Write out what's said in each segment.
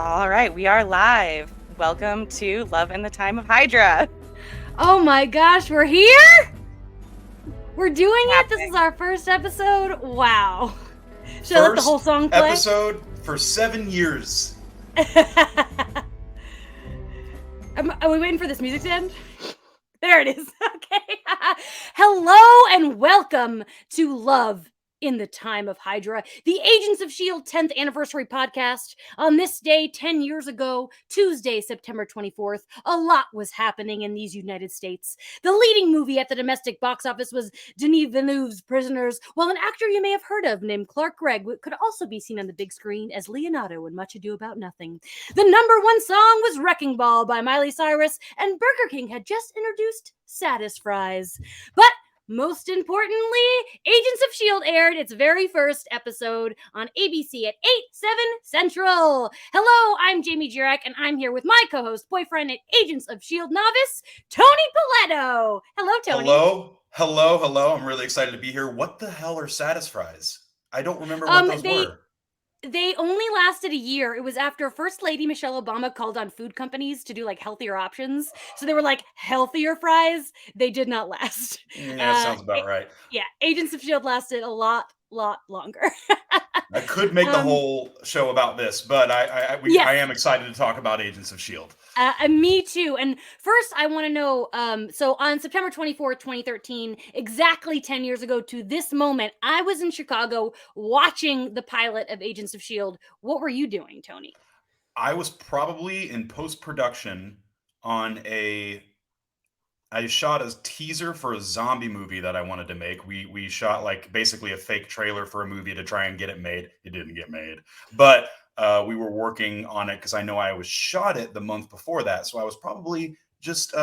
All right, we are live. Welcome to Love in the Time of Hydra. Oh my gosh, we're here? We're doing it? This is Happening. our first episode? Wow. Should I let the whole First song play? episode for 7 years. Are we waiting for this music to end? There it is. Okay. Hello and welcome to Love in the Time of Hydra, the Agents of S.H.I.E.L.D. 10th anniversary podcast. On this day, 10 years ago, Tuesday, September 24th, a lot was happening in these United States. The leading movie at the domestic box office was Denis Villeneuve's Prisoners, while an actor you may have heard of named Clark Gregg could also be seen on the big screen as Leonardo in Much Ado About Nothing. The number one song was Wrecking Ball by Miley Cyrus, and Burger King had just introduced Satisfries. But most importantly, Agents of S.H.I.E.L.D. aired its very first episode on ABC at 8/7 Central. Hello, I'm Jamie Jirek, and I'm here with my co-host, boyfriend at Agents of S.H.I.E.L.D. novice, Tony Paletto. Hello, Tony. Hello. I'm really excited to be here. What the hell are Satisfries? I don't remember what those were. They only lasted a year. It was after First Lady Michelle Obama called on food companies to do like healthier options. So they were like healthier fries. They did not last. Yeah, sounds about right. Yeah, Agents of S.H.I.E.L.D. lasted a lot longer. I could make the whole show about this, but I Yes. am excited to talk about Agents of S.H.I.E.L.D. Me too. And first, I want to know, so on September 24th, 2013, exactly 10 years ago to this moment, I was in Chicago watching the pilot of Agents of S.H.I.E.L.D. What were you doing, Tony? I was probably in post-production on I shot a teaser for a zombie movie that I wanted to make. We shot like basically a fake trailer for a movie to try and get it made. It didn't get made, but we were working on it because I know I was shot it the month before that. So I was probably just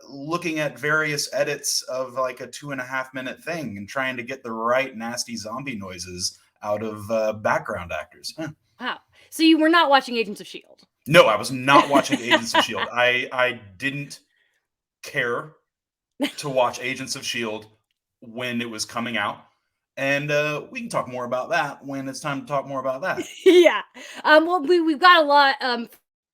looking at various edits of like a 2.5 minute thing and trying to get the right nasty zombie noises out of background actors. Wow. So you were not watching Agents of S.H.I.E.L.D.? No, I was not watching Agents of S.H.I.E.L.D. I didn't care to watch Agents of S.H.I.E.L.D. when it was coming out. And we can talk more about that when it's time to talk more about that. Yeah. Well, we've got a lot.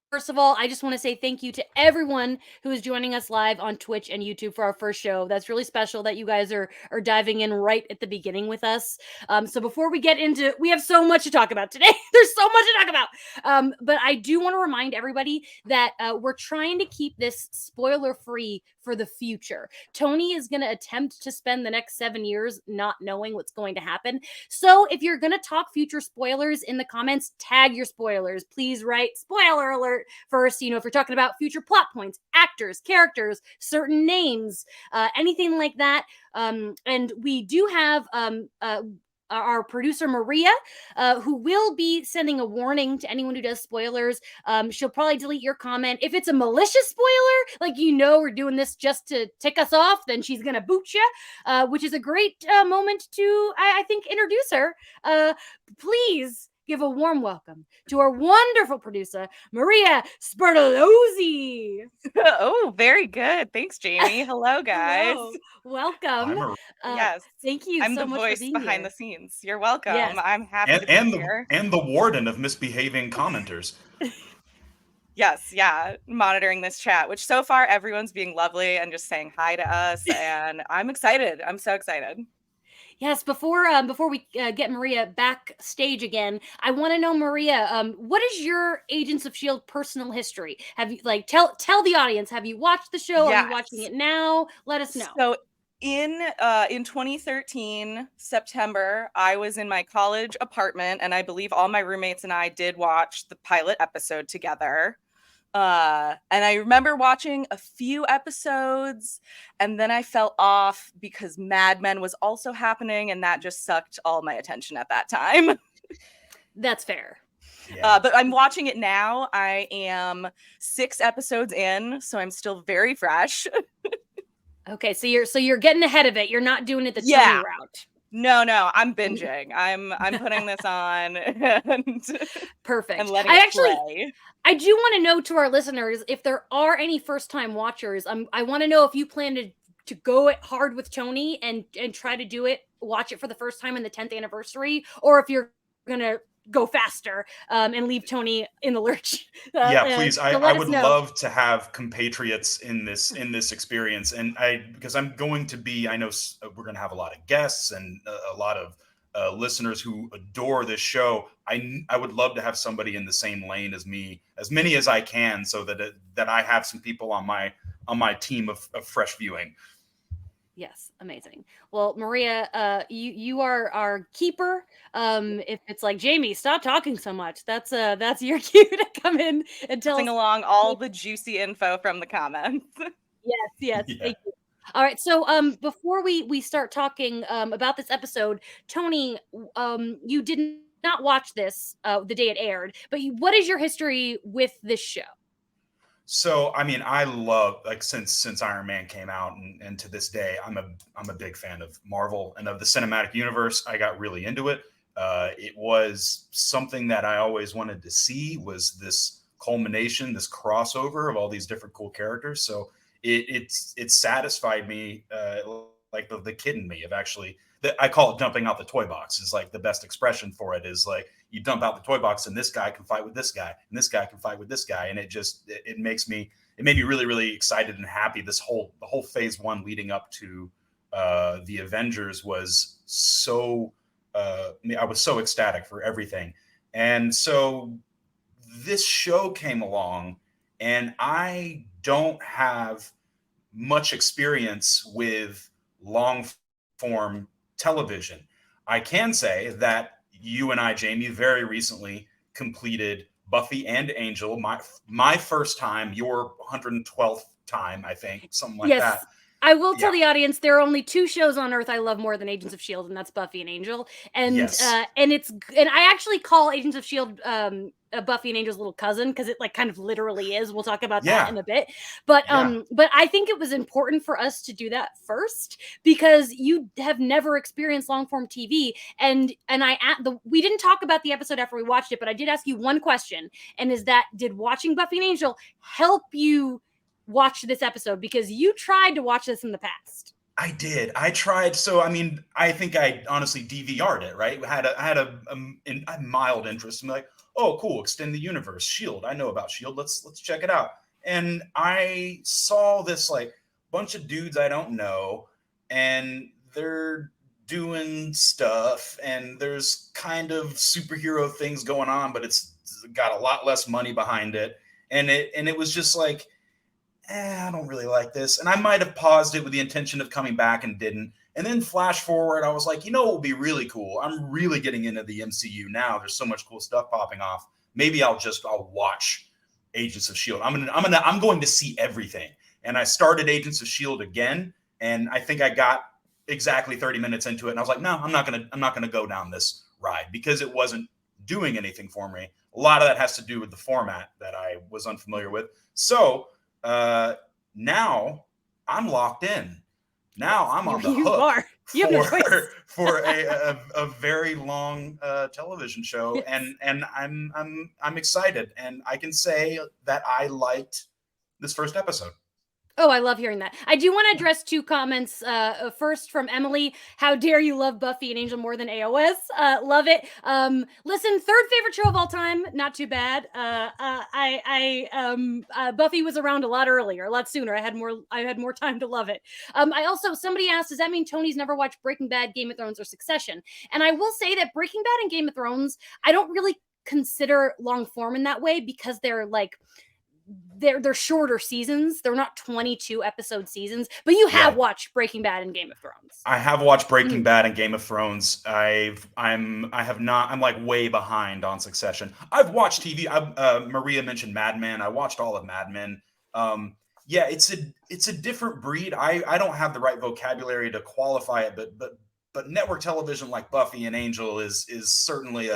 First of all, I just want to say thank you to everyone who is joining us live on Twitch and YouTube for our first show. That's really special that you guys are diving in right at the beginning with us. So before we get into, we have so much to talk about today. There's so much to talk about. But I do want to remind everybody that we're trying to keep this spoiler free for the future. Tony is going to attempt to spend the next 7 years not knowing what's going to happen. So if you're going to talk future spoilers in the comments, tag your spoilers. Please write spoiler alert first. You know, if you're talking about future plot points, actors, characters, certain names, anything like that. And we do have our producer Miera, who will be sending a warning to anyone who does spoilers. She'll probably delete your comment. If it's a malicious spoiler, like we're doing this just to tick us off, then she's gonna boot you, which is a great moment to, I think, introduce her. Please give a warm welcome to our wonderful producer, Miera Spertolozzi. Oh, very good. Thanks, Jamie. Hello, guys. Hello. Welcome. Yes. Thank you I'm so the much voice for being behind here. the scenes. You're welcome. Yes. I'm happy to be here. And the warden of misbehaving commenters. Yes, yeah. Monitoring this chat, which so far everyone's being lovely and just saying hi to us. And I'm excited. I'm so excited. Yes, before we get Miera backstage again, I want to know, Miera, what is your Agents of S.H.I.E.L.D. personal history? Have you tell the audience? Have you watched the show? Yes. Are you watching it now? Let us know. So in 2013 September, I was in my college apartment, and I believe all my roommates and I did watch the pilot episode together. And I remember watching a few episodes, and then I fell off because Mad Men was also happening, and that just sucked all my attention at that time. That's fair. Yeah. But I'm watching it now. I am 6 episodes in, so I'm still very fresh. Okay, so you're getting ahead of it. You're not doing it the Tony route. No, I'm binging. I'm putting this on and perfect. And letting it play. I do want to know to our listeners, if there are any first-time watchers, I want to know if you plan to go it hard with Tony and try to watch it for the first time in the 10th anniversary, or if you're gonna go faster and leave Tony in the lurch. Yeah, please. So I let us would know. love to have compatriots in this experience, and because I'm going to be, I know we're going to have a lot of guests and a lot of listeners who adore this show. I would love to have somebody in the same lane as me, as many as I can, so that I have some people on my team of fresh viewing. Yes, amazing. Well, Maria, you are our keeper. If it's like, Jamie, stop talking so much, that's your cue to come in and tell us. Passing along all the juicy info from the comments. Yes, Yeah. thank you. All right, so before we start talking about this episode, Tony, you did not watch this the day it aired, but what is your history with this show? So, I mean, I love, like, since Iron Man came out, and to this day, I'm a big fan of Marvel and of the cinematic universe. I got really into it. It was something that I always wanted to see, was this culmination, this crossover of all these different cool characters. So it satisfied me, like the kid in me of actually, I call it dumping out the toy box, is like the best expression for it. Is like, you dump out the toy box and this guy can fight with this guy and this guy can fight with this guy, and it made me really, really excited and happy. The whole phase one leading up to the Avengers was so I was so ecstatic for everything. And so this show came along, and I don't have much experience with long form television. I can say that you and I, Jamie, very recently completed Buffy and Angel, my first time, your 112th time, I think, something like Yes. that. I will tell Yeah. the audience there are only 2 shows on earth I love more than Agents of Shield, and that's Buffy and Angel. And Yes. and I actually call Agents of Shield Buffy and Angel's little cousin, because it like kind of literally is. We'll talk about that Yeah. in a bit. But Yeah. but I think it was important for us to do that first, because you have never experienced long form TV, and we didn't talk about the episode after we watched it, but I did ask you one question, and is that, did watching Buffy and Angel help you watch this episode, because you tried to watch this in the past? I did. I tried. So, I mean, I think I honestly DVR'd it, right? I had a mild interest. I'm like, oh, cool, extend the universe, Shield. I know about Shield. Let's check it out. And I saw this like bunch of dudes I don't know, and they're doing stuff, and there's kind of superhero things going on, but it's got a lot less money behind it. And it was just like, I don't really like this. And I might have paused it with the intention of coming back and didn't. And then flash forward, I was like, you know what would be really cool? I'm really getting into the MCU now. There's so much cool stuff popping off. Maybe I'll watch Agents of Shield. I'm going to see everything. And I started Agents of Shield again, and I think I got exactly 30 minutes into it, and I was like, no, I'm not gonna go down this ride, because it wasn't doing anything for me. A lot of that has to do with the format that I was unfamiliar with. So now I'm locked in. Now I'm on the hook for a very long television show, Yes. and I'm excited, and I can say that I liked this first episode. Oh, I love hearing that. I do want to address 2 comments. First, from Emily: how dare you love Buffy and Angel more than AOS? Love it. Listen, third favorite show of all time. Not too bad. Buffy was around a lot earlier, a lot sooner. I had more time to love it. I also, somebody asked, does that mean Tony's never watched Breaking Bad, Game of Thrones, or Succession? And I will say that Breaking Bad and Game of Thrones, I don't really consider long form in that way, because they're like, they're shorter seasons. They're not 22 episode seasons. But you have watched Breaking Bad and Game of Thrones. I have watched Breaking Bad and Game of Thrones. I have not. I'm like way behind on Succession. I've watched TV. Maria mentioned Mad Men. I watched all of Mad Men. Yeah, it's a different breed. I don't have the right vocabulary to qualify it, but network television like Buffy and Angel is certainly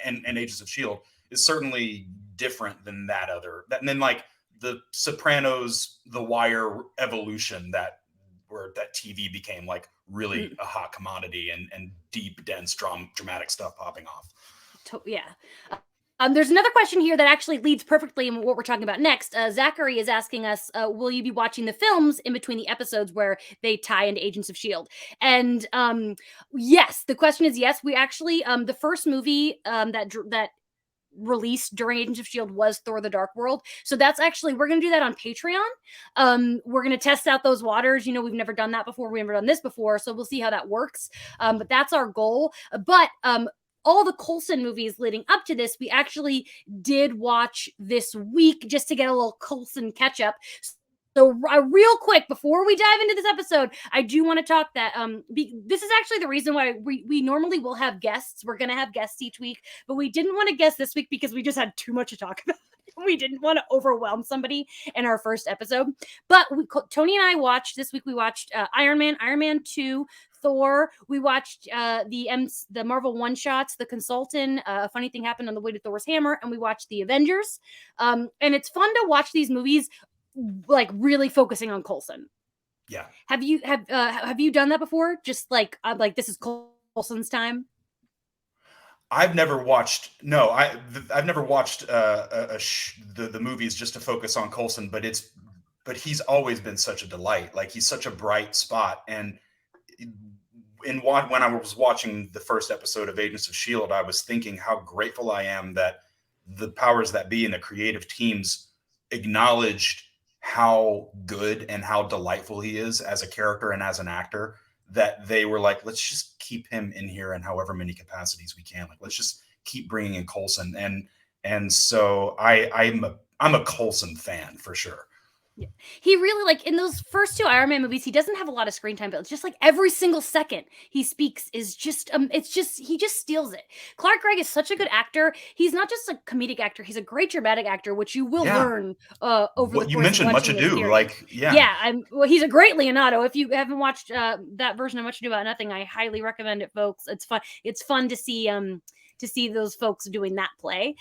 and Agents of Shield is certainly different than and then like the Sopranos, The Wire evolution, where that TV became like really a hot commodity, and deep, dense, dramatic stuff popping off. Yeah. There's another question here that actually leads perfectly in what we're talking about next. Zachary is asking us, will you be watching the films in between the episodes where they tie into Agents of S.H.I.E.L.D.? And yes, the question is yes. We actually, the first movie that released during Agents of S.H.I.E.L.D. was Thor the Dark World. So that's actually, we're going to do that on Patreon. We're going to test out those waters. You know, we've never done that before. We've never done this before. So we'll see how that works. But that's our goal. But all the Coulson movies leading up to this, we actually did watch this week just to get a little Coulson catch up. So real quick, before we dive into this episode, I do want to talk that this is actually the reason why we normally will have guests. We're going to have guests each week, but we didn't want to guest this week because we just had too much to talk about. We didn't want to overwhelm somebody in our first episode. But Tony and I watched this week. We watched Iron Man 2, Thor. We watched the Marvel one shots, the Consultant. A funny thing happened on the way to Thor's hammer, and we watched the Avengers. And it's fun to watch these movies, like really focusing on Coulson. Yeah. Have you done that before? Just like this is Coulson's time. I've never watched. No, I've never watched the movies just to focus on Coulson. But he's always been such a delight. Like, he's such a bright spot. And when I was watching the first episode of Agents of S.H.I.E.L.D., I was thinking how grateful I am that the powers that be and the creative teams acknowledged how good and how delightful he is as a character and as an actor, that they were like, let's just keep him in here in however many capacities we can. Like, let's just keep bringing in Coulson. And so I'm a Coulson fan for sure. Yeah. He really, like, in those first two Iron Man movies, he doesn't have a lot of screen time, but it's just like every single second he speaks is just he just steals it. Clark Gregg is such a good actor. He's not just a comedic actor, he's a great dramatic actor, which you will learn over the course you mentioned of Much watching Ado, like he's a great Leonardo. If you haven't watched that version of Much Ado About Nothing, I highly recommend it, folks. It's fun to see those folks doing that play.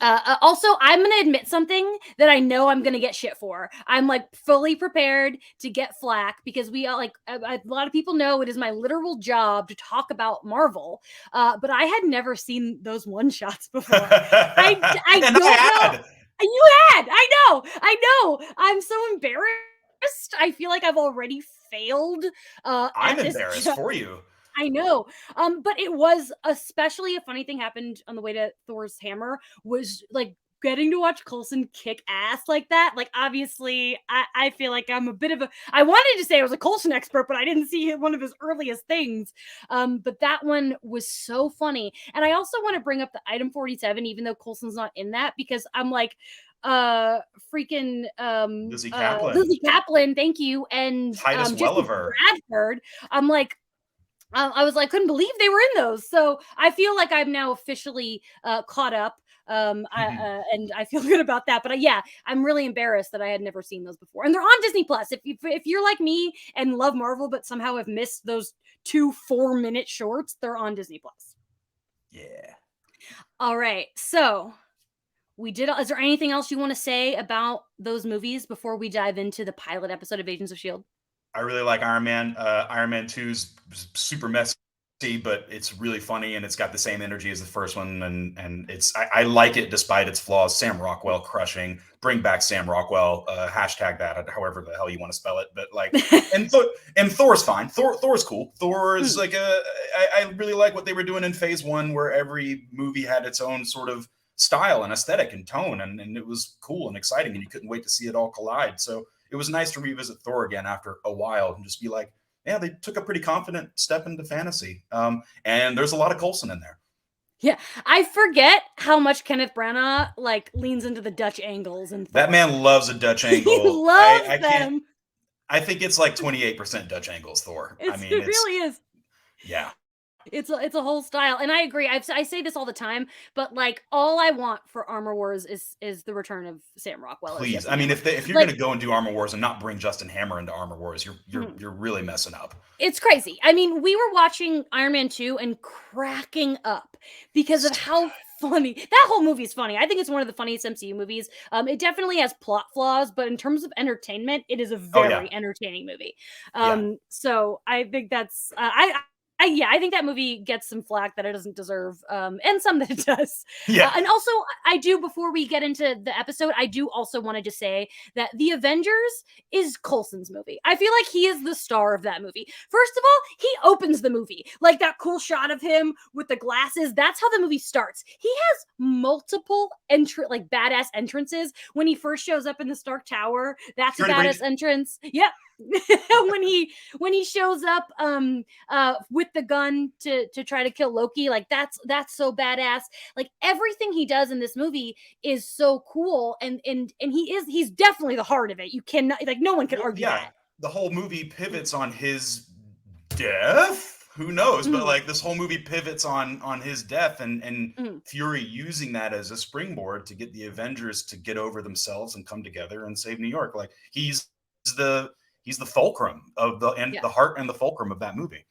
Also, I'm going to admit something that I know I'm going to get shit for. I'm like fully prepared to get flack because we are a lot of people know it is my literal job to talk about Marvel. But I had never seen those one shots before. I don't know. You had. I know. I'm so embarrassed. I feel like I've already failed. I'm embarrassed for you. I know. But it was, especially a funny thing happened on the way to Thor's hammer, was like getting to watch Coulson kick ass like that. Like, obviously, I feel like I'm a bit of I wanted to say I was a Coulson expert, but I didn't see one of his earliest things. But that one was so funny. And I also want to bring up the item 47, even though Coulson's not in that, because I'm like, freaking Lizzie Kaplan. Lizzie Kaplan, thank you. And Titus Welliver. Bradford. I'm like, I was like, couldn't believe they were in those. So I feel like I'm now officially caught up. And I feel good about that. But yeah, I'm really embarrassed that I had never seen those before. And they're on Disney Plus. If you're like me and love Marvel, but somehow have missed those 2 4-minute shorts, they're on Disney Plus. Yeah. All right. So is there anything else you want to say about those movies before we dive into the pilot episode of Agents of S.H.I.E.L.D.? I really like Iron Man. Iron Man 2's super messy, but it's really funny, and it's got the same energy as the first one, and I like it despite its flaws. Sam Rockwell crushing. Bring back Sam Rockwell. Hashtag that, however the hell you want to spell it. But like, and Thor's fine. Thor's cool. Thor is like I really like what they were doing in Phase 1, where every movie had its own sort of style and aesthetic and tone, and it was cool and exciting, and you couldn't wait to see it all collide. So it was nice to revisit Thor again after a while and just be like, yeah, they took a pretty confident step into fantasy. And there's a lot of Coulson in there. Yeah, I forget how much Kenneth Branagh like leans into the Dutch angles, and that man loves a Dutch angle. He loves them. I think it's like 28% Dutch angles. Thor. It really is. Yeah. It's a whole style, and I agree. I say this all the time, but like, all I want for Armor Wars is the return of Sam Rockwell. Please, I mean, if you're like, going to go and do Armor Wars and not bring Justin Hammer into Armor Wars, you're really messing up. It's crazy. I mean, we were watching Iron Man 2 and cracking up because of how funny that whole movie is. Funny. I think it's one of the funniest MCU movies. It definitely has plot flaws, but in terms of entertainment, it is a very entertaining movie. So I think that's I think that movie gets some flack that it doesn't deserve, and some that it does. Yeah. And also, I do, before we get into the episode, I do also want to just say that The Avengers is Coulson's movie. I feel like he is the star of that movie. First of all, he opens the movie. Like that cool shot of him with the glasses. That's how the movie starts. He has multiple badass entrances. When he first shows up in the Stark Tower, that's a badass entrance. Yep. when he shows up with the gun to try to kill Loki, like that's so badass. Like everything he does in this movie is so cool, and he's definitely the heart of it. You cannot, like, no one can argue that. The whole movie pivots on his death. Who knows? But like this whole movie pivots on his death, and Fury using that as a springboard to get the Avengers to get over themselves and come together and save New York. Like he's the fulcrum of the heart and the fulcrum of that movie.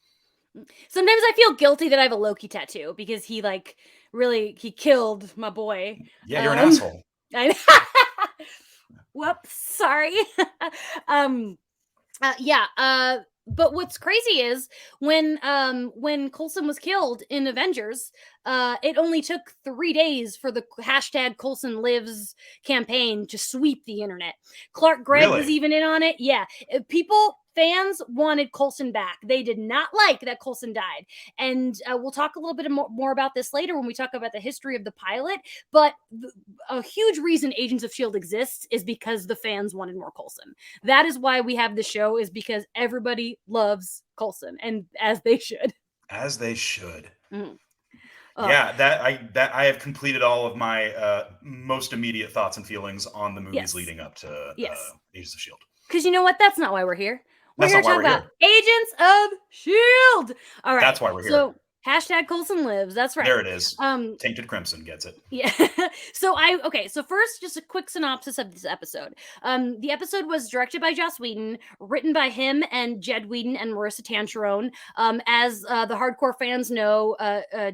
Sometimes I feel guilty that I have a Loki tattoo because he he killed my boy. Yeah, you're an asshole. Whoops, sorry. But what's crazy is when Coulson was killed in Avengers, it only took 3 days for the #Coulson Lives campaign to sweep the internet. Clark Gregg was even in on it. Yeah, fans wanted Coulson back. They did not like that Coulson died. And we'll talk a little bit more about this later when we talk about the history of the pilot. But a huge reason Agents of S.H.I.E.L.D. exists is because the fans wanted more Coulson. That is why we have the show, is because everybody loves Coulson, and as they should. As they should. Mm-hmm. Yeah, that I have completed all of my most immediate thoughts and feelings on the movies leading up to Agents of S.H.I.E.L.D. Because you know what? That's not why we're here. We're here to talk about Agents of S.H.I.E.L.D. All right. That's why we're here. So #Coulson Lives. That's right. There it is. Tainted Crimson gets it. Yeah. So first, just a quick synopsis of this episode. The episode was directed by Joss Whedon, written by him and Jed Whedon and Marissa Tancherone. As the hardcore fans know,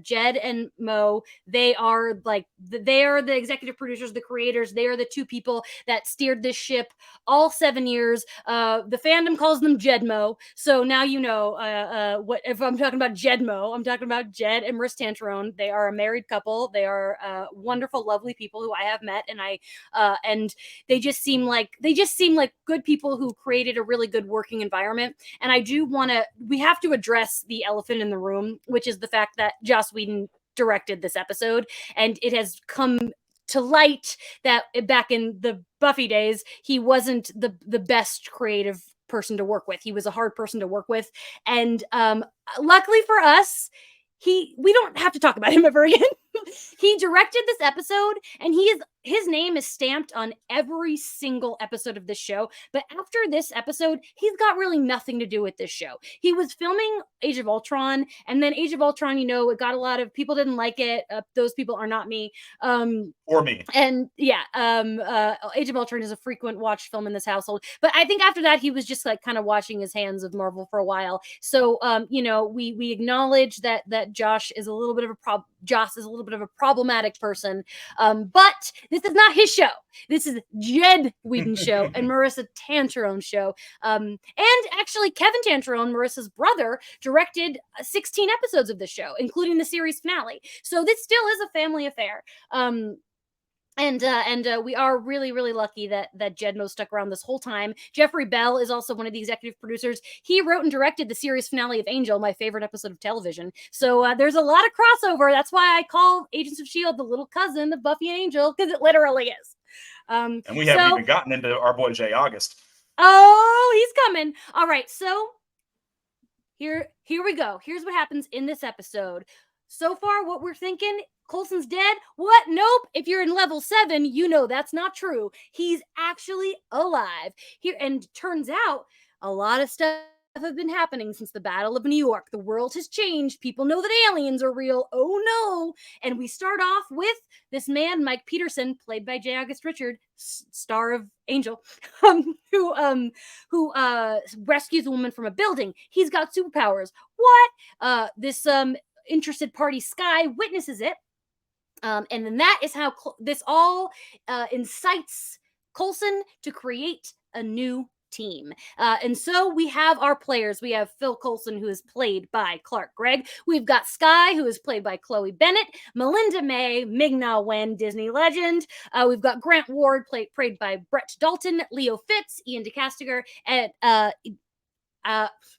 Jed and Mo, they are the executive producers, the creators. They are the two people that steered this ship all 7 years. The fandom calls them Jedmo. So now you know what if I'm talking about Jedmo, I'm talking about Jed and Marissa Tancherone. They are a married couple. They are wonderful, lovely people who I have met, and they just seem like good people who created a really good working environment. And we have to address the elephant in the room, which is the fact that Joss Whedon directed this episode, and it has come to light that back in the Buffy days, he wasn't the best creative person to work with. He was a hard person to work with, and luckily for us, we don't have to talk about him ever again. He directed this episode, and his name is stamped on every single episode of this show. But after this episode, he's got really nothing to do with this show. He was filming Age of Ultron, and then Age of Ultron, it got a lot of people didn't like it. Those people are not me. Or me. And Age of Ultron is a frequent watched film in this household. But I think after that, he was just kind of washing his hands of Marvel for a while. So, we acknowledge that Josh is a little bit of a problematic person. But this is not his show. This is Jed Whedon's show and Marissa Tancherone's show. And actually, Kevin Tancherone, Marissa's brother, directed 16 episodes of this show, including the series finale. So this still is a family affair. And we are really, really lucky that Jedmo stuck around this whole time. Jeffrey Bell is also one of the executive producers. He wrote and directed the series finale of Angel, my favorite episode of television. So there's a lot of crossover. That's why I call Agents of S.H.I.E.L.D. the little cousin of Buffy and Angel, because it literally is. And we haven't even gotten into our boy Jay August. Oh, he's coming. All right, so here we go. Here's what happens in this episode. So far, what we're thinking, Coulson's dead? What? Nope. If you're in level 7, you know that's not true. He's actually alive. Here, and turns out a lot of stuff have been happening since the Battle of New York. The world has changed. People know that aliens are real. Oh no. And we start off with this man, Mike Peterson, played by J. August Richard, star of Angel, who rescues a woman from a building. He's got superpowers. What? This interested party, Sky, witnesses it. And then that is how this all incites Coulson to create a new team. And so we have our players. We have Phil Coulson, who is played by Clark Gregg. We've got Skye, who is played by Chloe Bennett. Melinda May, Ming-Na Wen, Disney legend. We've got Grant Ward, played by Brett Dalton. Leo Fitz, Ian DeCastiger, and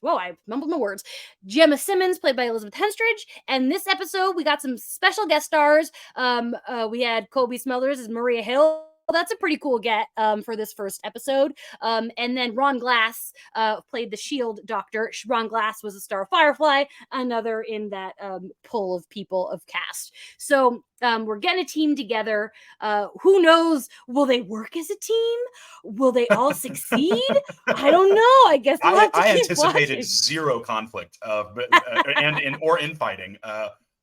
whoa, I mumbled my words. Gemma Simmons, played by Elizabeth Henstridge. And this episode, we got some special guest stars. We had Kobe Smulders as Maria Hill. That's a pretty cool get for this first episode. And then Ron Glass played the SHIELD doctor. Ron Glass was a star of Firefly, another in that pull of people of cast. So we're getting a team together. Who knows? Will they work as a team? Will they all succeed? I don't know. I guess we'll have to keep anticipated watching. zero conflict and infighting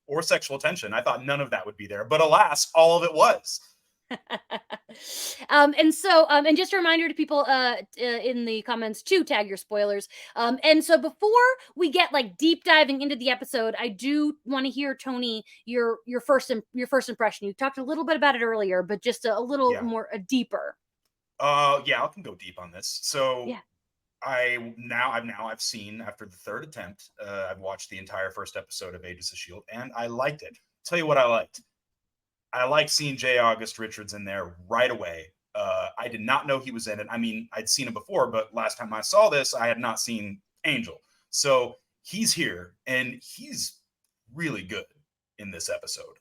or sexual tension. I thought none of that would be there, but alas, all of it was. And just a reminder to people in the comments to tag your spoilers. And so before we get like deep diving into the episode, I do want to hear, Tony, your first impression. You talked a little bit about it earlier, but just a little more deeper. Yeah, I can go deep on this. So yeah. I've seen, after the third attempt, I've watched the entire first episode of Agents of S.H.I.E.L.D. and I liked it. Tell you what I liked. I like seeing J. August Richards in there right away. I did not know he was in it. I mean, I'd seen him before, but last time I saw this, I had not seen Angel. So he's here, and he's really good in this episode.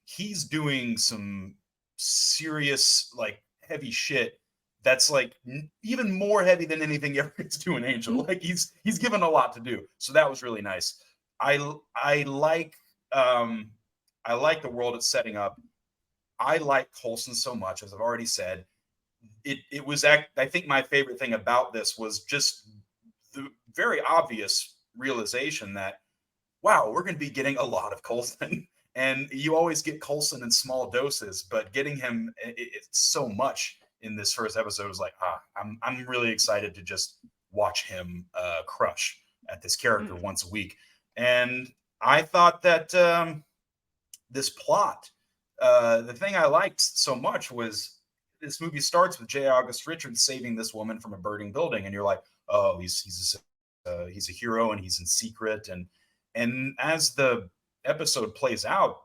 He's doing some serious, like, heavy shit that's like even more heavy than anything he ever gets to in Angel. Like he's given a lot to do. So that was really nice. I like the world it's setting up. I like Coulson so much, as I've already said. It was, I think my favorite thing about this was just the very obvious realization that, wow, we're going to be getting a lot of Coulson. And you always get Coulson in small doses, but getting him, it's so much in this first episode was like, I'm really excited to just watch him crush at this character once a week. And I thought that this plot, the thing I liked so much was this movie starts with J. August Richards saving this woman from a burning building, and you're like, oh, he's a hero, and he's in secret. And as the episode plays out,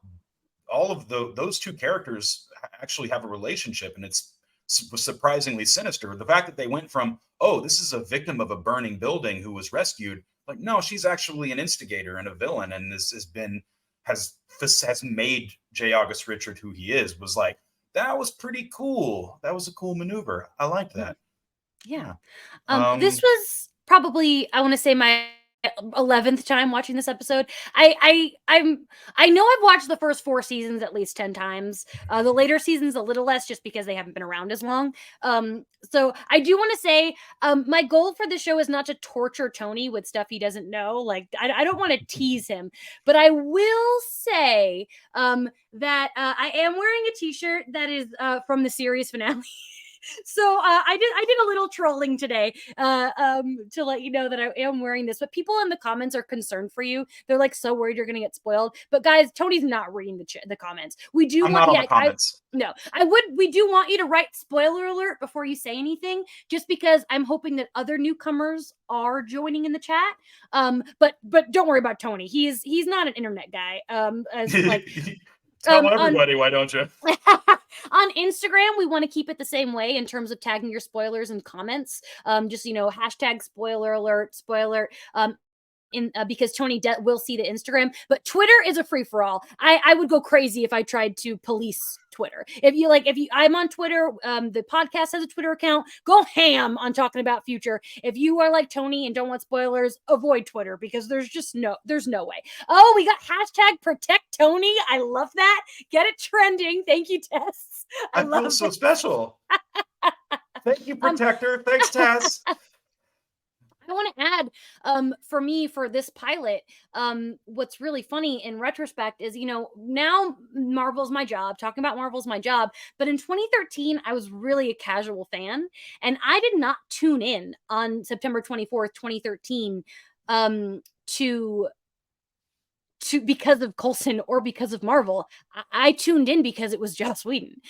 all of those two characters actually have a relationship, and it's surprisingly sinister. The fact that they went from, oh, this is a victim of a burning building who was rescued, like, no, she's actually an instigator and a villain, and has made J. August Richard who he is, was like, that was pretty cool. That was a cool maneuver. I liked that. Yeah. This was probably, I want to say, my 11th time watching this episode. I know I've watched the first 4 seasons at least 10 times. The later seasons a little less, just because they haven't been around as long. So I do want to say, my goal for the show is not to torture Tony with stuff he doesn't know. Like, I don't want to tease him, but I will say that I am wearing a t-shirt that is from the series finale. So I did a little trolling today to let you know that I am wearing this. But people in the comments are concerned for you. They're like so worried you're going to get spoiled. But guys, Tony's not reading the comments. We do I'm want not on the comments. We do want you to write spoiler alert before you say anything, just because I'm hoping that other newcomers are joining in the chat. But don't worry about Tony. He's not an internet guy. As like. Tell everybody, why don't you? On Instagram, we want to keep it the same way in terms of tagging your spoilers and comments. Just, hashtag spoiler alert, spoiler. Because Tony will see the Instagram, but Twitter is a free for all. I would go crazy if I tried to police Twitter. I'm on Twitter. The podcast has a Twitter account. Go ham on talking about future. If you are like Tony and don't want spoilers, avoid Twitter, because there's no way. Oh, we got hashtag protect Tony. I love that. Get it trending. Thank you, Tess. I feel so special. Thank you, Protector. Thanks, Tess. I want to add, for me, for this pilot, what's really funny in retrospect is, now Marvel's my job. Talking about Marvel's my job. But in 2013, I was really a casual fan. And I did not tune in on September 24th, 2013, to because of Coulson or because of Marvel. I tuned in because it was Joss Whedon.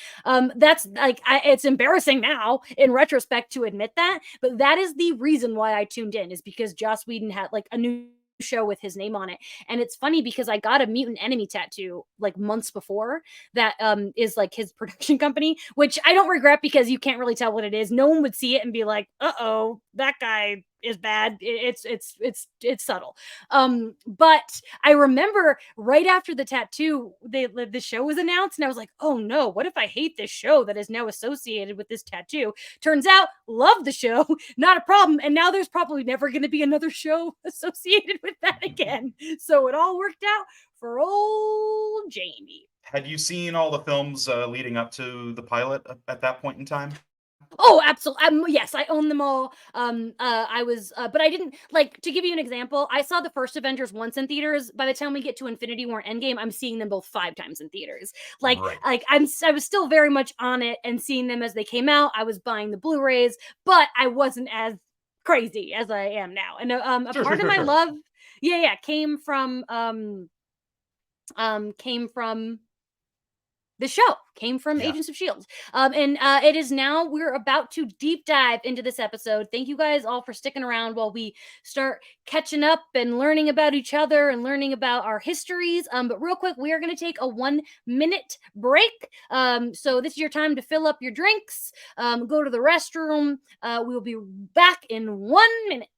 That's like, it's embarrassing now in retrospect to admit that, but that is the reason why I tuned in, is because Joss Whedon had like a new show with his name on it. And it's funny because I got a Mutant Enemy tattoo like months before that is like his production company, which I don't regret because you can't really tell what it is. No one would see it and be like, uh-oh, that guy is bad. It's subtle. But I remember right after the tattoo, the show was announced, and I was like, oh no, what if I hate this show that is now associated with this tattoo? Turns out, love the show, not a problem. And now there's probably never going to be another show associated with that again. So it all worked out for old Jamie. Had you seen all the films leading up to the pilot at that point in time? Oh, absolutely. Yes, I own them all. I was, but I didn't, like, to give you an example, I saw the first Avengers once in theaters. By the time we get to Infinity War Endgame, I'm seeing them both 5 times in theaters. Like, Right. I was still very much on it and seeing them as they came out. I was buying the Blu-rays, but I wasn't as crazy as I am now. And a part of my love, came from the show, came from Agents of S.H.I.E.L.D. And it is now, we're about to deep dive into this episode. Thank you guys all for sticking around while we start catching up and learning about each other and learning about our histories. But real quick, we are going to take a 1-minute break. So this is your time to fill up your drinks, go to the restroom. We'll be back in 1 minute.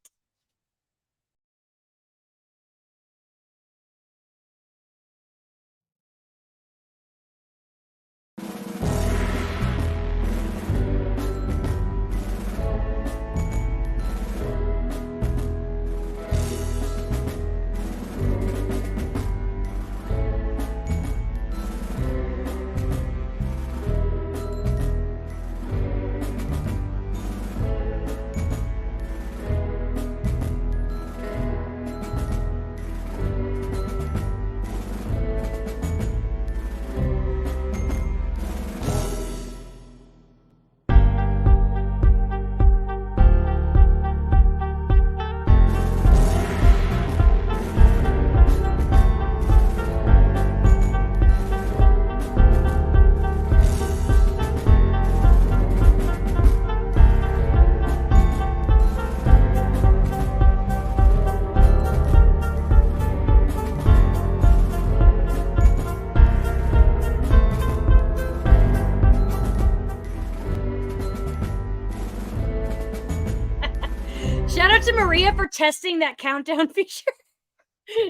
Shout out to Maria for testing that countdown feature.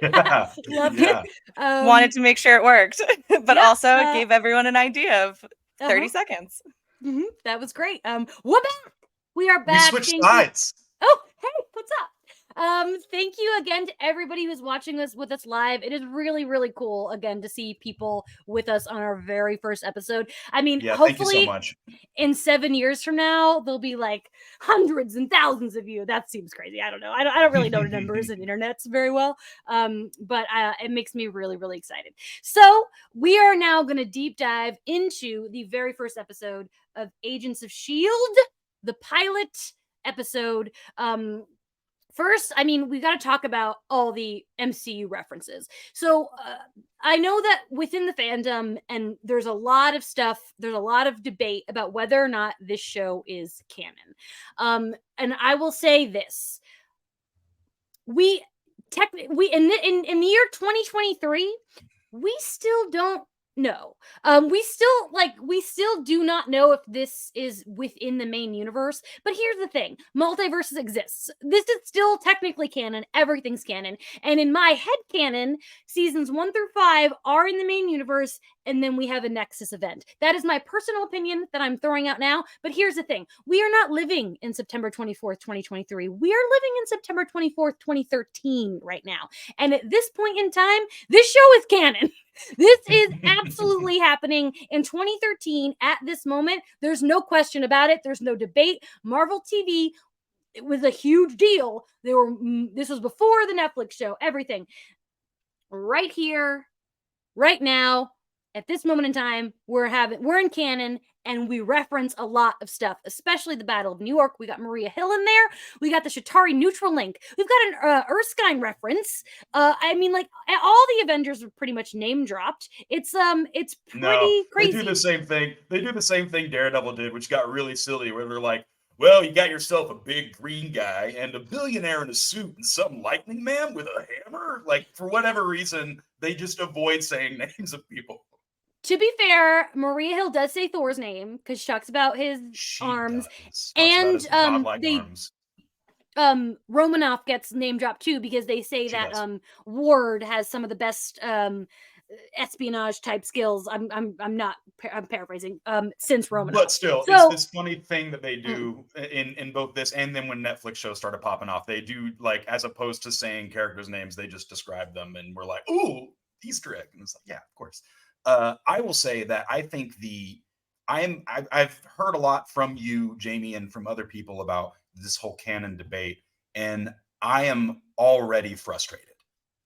Yeah. Loved Yeah. it. Wanted to make sure it worked, but yeah, also it gave everyone an idea of 30 seconds. That was great. We're back. We are We back. switched Thank sides. you. Oh, hey, what's up? Thank you again to everybody who's watching us with us live. It is really, really cool again to see people with us on our very first episode. I mean, Yeah, thank you so hopefully much. in 7 years from now, there'll be like hundreds and thousands of you. That seems crazy. I don't know. I don't really know the numbers and internets very well. But it makes me really, really excited. So we are now going to deep dive into the very first episode of Agents of S.H.I.E.L.D., the pilot episode. First, I mean, we got to talk about all the MCU references. So I know that within the fandom, and there's a lot of stuff, there's a lot of debate about whether or not this show is canon. And I will say this: we in the year 2023, we still don't know. We still do not know if this is within the main universe. But here's the thing: multiverses exists. This is still technically canon. Everything's canon. And in my head canon, seasons 1 through 5 are in the main universe, and then we have a Nexus event. That is my personal opinion that I'm throwing out now. But here's the thing: we are not living in September 24th, 2023. We are living in September 24th, 2013 right now. And at this point in time, this show is canon. This is absolutely happening in 2013 at this moment. There's no question about it. There's no debate. Marvel TV, it was a huge deal. This was before the Netflix show, everything. Right here, right now, at this moment in time, we're in canon, and we reference a lot of stuff, especially the Battle of New York. We got Maria Hill in there. We got the Chitauri neutral link. We've got an Erskine reference. I mean, like, all the Avengers are pretty much name dropped. It's pretty crazy. They do the same thing. They do the same thing Daredevil did, which got really silly, where they're like, well, you got yourself a big green guy and a billionaire in a suit and some lightning man with a hammer. Like, for whatever reason, they just avoid saying names of people. To be fair, Maria Hill does say Thor's name because she talks about his arms, and arms. Romanoff gets name dropped too because they say that Ward has some of the best espionage type skills. I'm paraphrasing since Romanoff. But still, it's this funny thing that they do in both this and then when Netflix shows started popping off, they do, like, as opposed to saying characters' names, they just describe them, and we're like, ooh, Easter egg. And it's like, yeah, of course. I will say that I think I've heard a lot from you, Jamie, and from other people about this whole canon debate, and I am already frustrated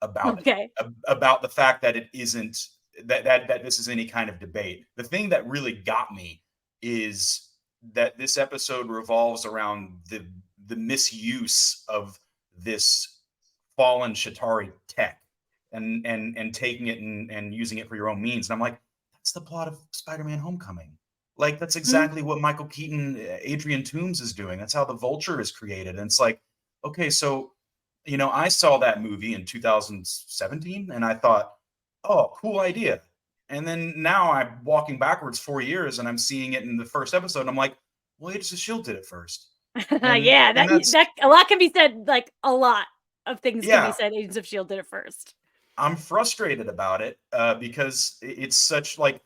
about it, about the fact that it isn't that this is any kind of debate. The thing that really got me is that this episode revolves around the misuse of this fallen Chitauri tech and taking it and using it for your own means. And I'm like, that's the plot of Spider-Man Homecoming. Like, that's exactly what Michael Keaton, Adrian Toomes is doing. That's how the Vulture is created. And it's like, okay, so, I saw that movie in 2017 and I thought, oh, cool idea. And then now I'm walking backwards 4 years and I'm seeing it in the first episode. And I'm like, well, Agents of S.H.I.E.L.D. did it first. And, yeah, that a lot can be said, like, a lot of things can be said. Agents of S.H.I.E.L.D. did it first. I'm frustrated about it because it's such, like,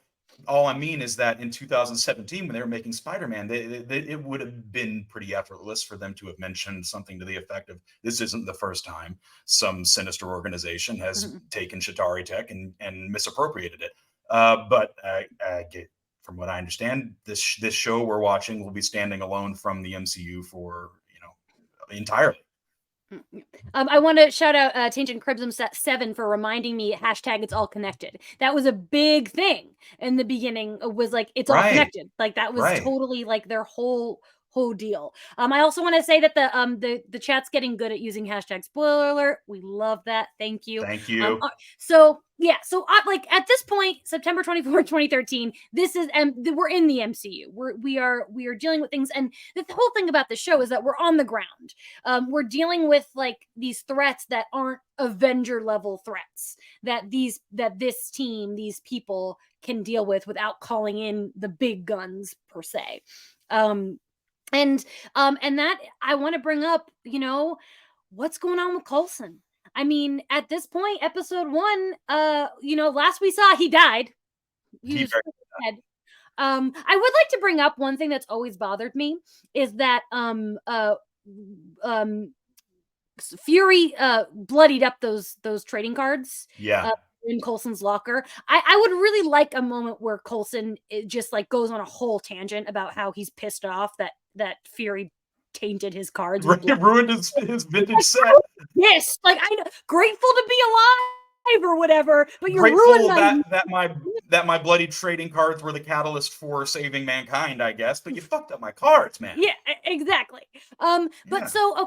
all I mean is that in 2017, when they were making Spider-Man, it would have been pretty effortless for them to have mentioned something to the effect of, this isn't the first time some sinister organization has taken Chitauri tech and misappropriated it. But from what I understand, this show we're watching will be standing alone from the MCU for, entirely. I want to shout out Tangent Crimson 7 for reminding me hashtag it's all connected. That was a big thing in the beginning. It was like, it's all connected. Like, that was totally like their whole deal. I also want to say that the chat's getting good at using hashtag spoiler alert. We love that. Thank you. So like, at this point, September 24th, 2013, this is we're in the MCU. We are dealing with things, and the whole thing about the show is that we're on the ground. We're dealing with, like, these threats that aren't Avenger level threats that this team, these people can deal with without calling in the big guns per se. And that I want to bring up, what's going on with Coulson? I mean, at this point, episode 1, last we saw, he died. He was dead. I would like to bring up one thing that's always bothered me is that Fury bloodied up those trading cards. In Coulson's locker. I would really like a moment where Coulson just, like, goes on a whole tangent about how he's pissed off that Fury tainted his cards. Ruined his vintage set. Yes, like, I know, grateful to be alive or whatever, but you're ruined that my bloody trading cards were the catalyst for saving mankind, I guess. But you fucked up my cards, man. Yeah, exactly. But so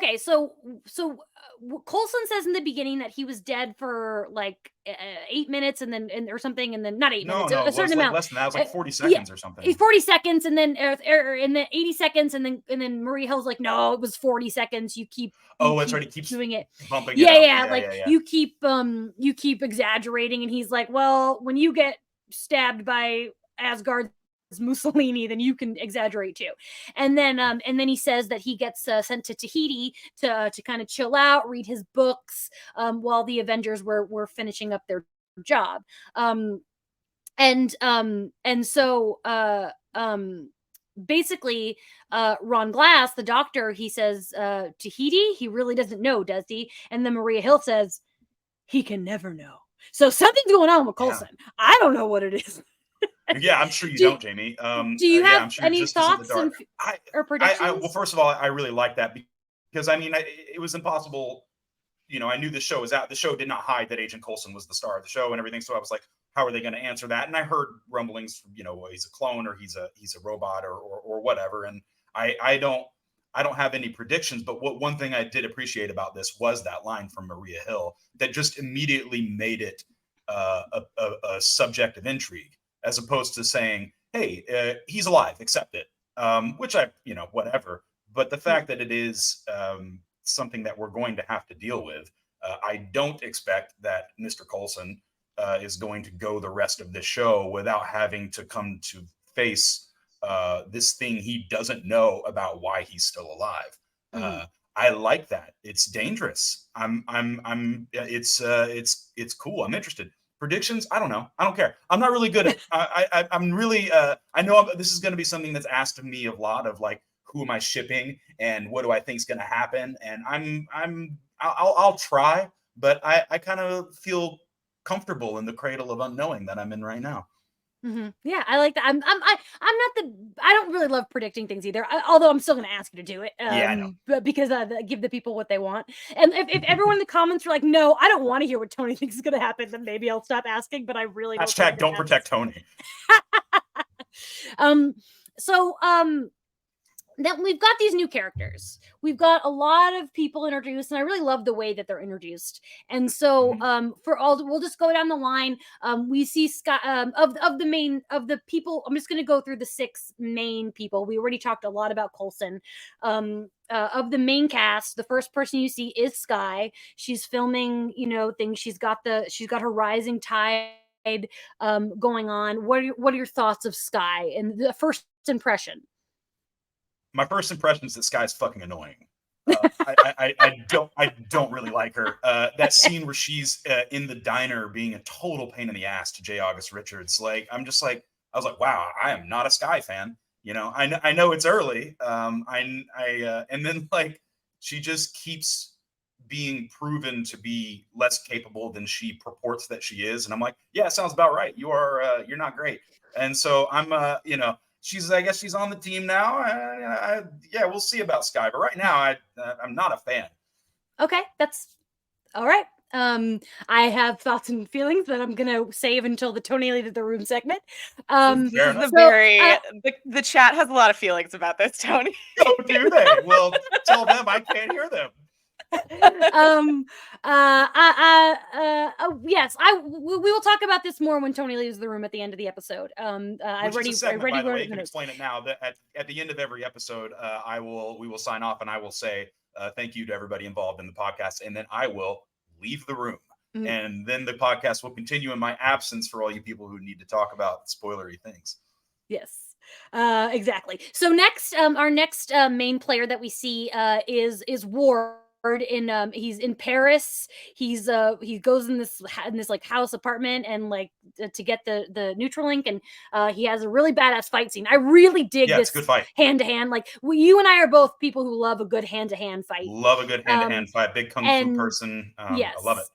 Coulson says in the beginning that he was dead for like 8 minutes and then or something, and then not 8 minutes, a certain amount. Less than that. It was like 40 seconds or something. 40 seconds, and then in the 80 seconds, and then Maria Hill's like, no, it was 40 seconds. You keep that's right. He keeps doing it. Bumping You keep exaggerating, and he's like, well, when you get stabbed by Asgard's Mussolini, then you can exaggerate too. And then he says that he gets sent to Tahiti to kind of chill out, read his books, while the Avengers were finishing up their job. Basically, Ron Glass, the doctor, he says, Tahiti, he really doesn't know, does he? And then Maria Hill says, he can never know. So something's going on with Coulson. Yeah. I don't know what it is. Yeah, I'm sure you don't, Jamie. Do you have any thoughts or predictions? Well, first of all, I really like that because, I mean, it was impossible. I knew the show was out. The show did not hide that Agent Coulson was the star of the show and everything. So I was like, how are they going to answer that? And I heard rumblings, he's a clone or he's a robot or whatever. And I don't have any predictions, but one thing I did appreciate about this was that line from Maria Hill that just immediately made it a subject of intrigue, as opposed to saying, hey, he's alive, accept it, which whatever. But the fact that it is something that we're going to have to deal with, I don't expect that Mr. Coulson is going to go the rest of this show without having to come to face this thing he doesn't know about why he's still alive. I like that. It's dangerous. It's cool. I'm interested. Predictions? I don't know. I don't care. I'm not really good at. I'm really. I know this is going to be something that's asked of me a lot. Of like, who am I shipping, and what do I think is going to happen? And I'll try, but I kind of feel comfortable in the cradle of unknowing that I'm in right now. Yeah, I like that. I'm not I don't really love predicting things either. Although I'm still going to ask you to do it. Yeah, I know. But because give the people what they want. And if everyone in the comments are like, no, I don't want to hear what Tony thinks is going to happen, then maybe I'll stop asking. But I really don't. Hashtag don't protect Tony. That we've got these new characters. We've got a lot of people introduced, and I really love the way that they're introduced. And so, we'll just go down the line. We see Scott of the people. I'm just going to go through the 6 main people. We already talked a lot about Coulson. Of the main cast, the first person you see is Skye. She's filming, things. She's got her rising tide going on. What are your thoughts of Skye and the first impression? My first impression is that Skye's fucking annoying. I don't really like her. That scene where she's in the diner being a total pain in the ass to J. August Richards. Like, I was like, wow, I am not a Skye fan. I know it's early. And then like she just keeps being proven to be less capable than she purports that she is. And I'm like, yeah, sounds about right. You're not great. And so I'm I guess she's on the team now. Yeah, we'll see about Skye. But right now, I'm not a fan. Okay, that's all right. I have thoughts and feelings that I'm gonna save until the Tony Lead of the Room segment. The chat has a lot of feelings about this, Tony. Oh, do they? Well, tell them I can't hear them. Yes, we will talk about this more when Tony leaves the room at the end of the episode. I already wrote it. You can explain it now. That at the end of every episode, we will sign off and I will say thank you to everybody involved in the podcast, and then I will leave the room. And then the podcast will continue in my absence for all you people who need to talk about spoilery things. Yes. Exactly. So next, our next main player that we see is Ward. He's in Paris. He goes in this like house apartment and like to get the Neutral Link, and he has a really badass fight scene. I really dig this good fight. Hand-to-hand. Like you and I are both people who love a good hand-to-hand fight. Love a good hand-to-hand fight. Big kung fu person. Yes. I love it.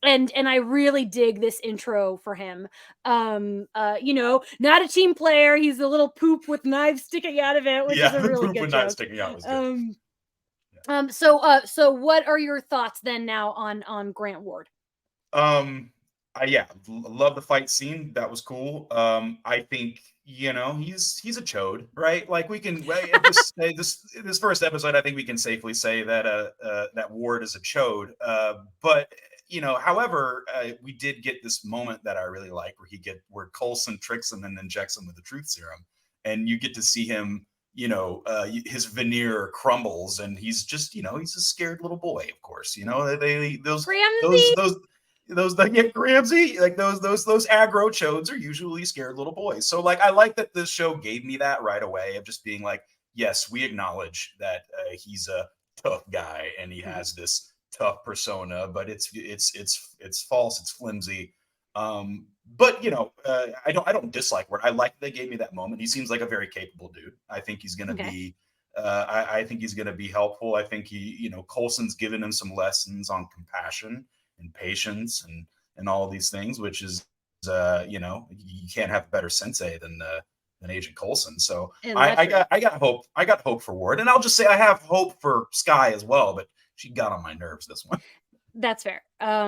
And I really dig this intro for him. Not a team player. He's a little poop with knives sticking out of it, which is a really good joke. Knives sticking out was good. So what are your thoughts then now on Grant Ward? Love the fight scene. That was cool. I think he's a chode, right? Like we can this first episode, I think we can safely say that that Ward is a chode. But however, we did get this moment that I really like where Coulson tricks him and injects him with the truth serum, and you get to see him. His veneer crumbles and he's just, he's a scared little boy, of course. Ramsey, like those aggro chodes are usually scared little boys. So like, I like that this show gave me that right away of just being like, yes, we acknowledge that he's a tough guy and he has this tough persona, but it's false, it's flimsy. But I don't dislike Ward. I like that they gave me that moment. He seems like a very capable dude. I think he's gonna be I think he's gonna be helpful. I think Coulson's given him some lessons on compassion and patience and all of these things, which is you can't have a better sensei than Agent Coulson. So I got hope. I got hope for Ward. And I'll just say I have hope for Skye as well, but she got on my nerves this one. That's fair. Yeah,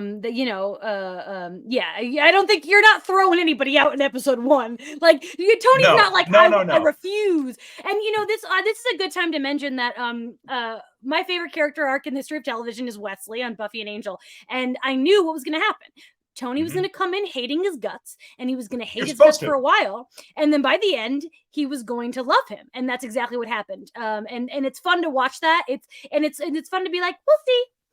I don't think you're not throwing anybody out in episode 1. Like, Tony's not like, I refuse. And this is a good time to mention that my favorite character arc in the history of television is Wesley on Buffy and Angel, and I knew what was going to happen. Tony was going to come in hating his guts, and he was going to hate his guts for a while, and then by the end he was going to love him, and that's exactly what happened. And it's fun to watch that. It's fun to be like, we'll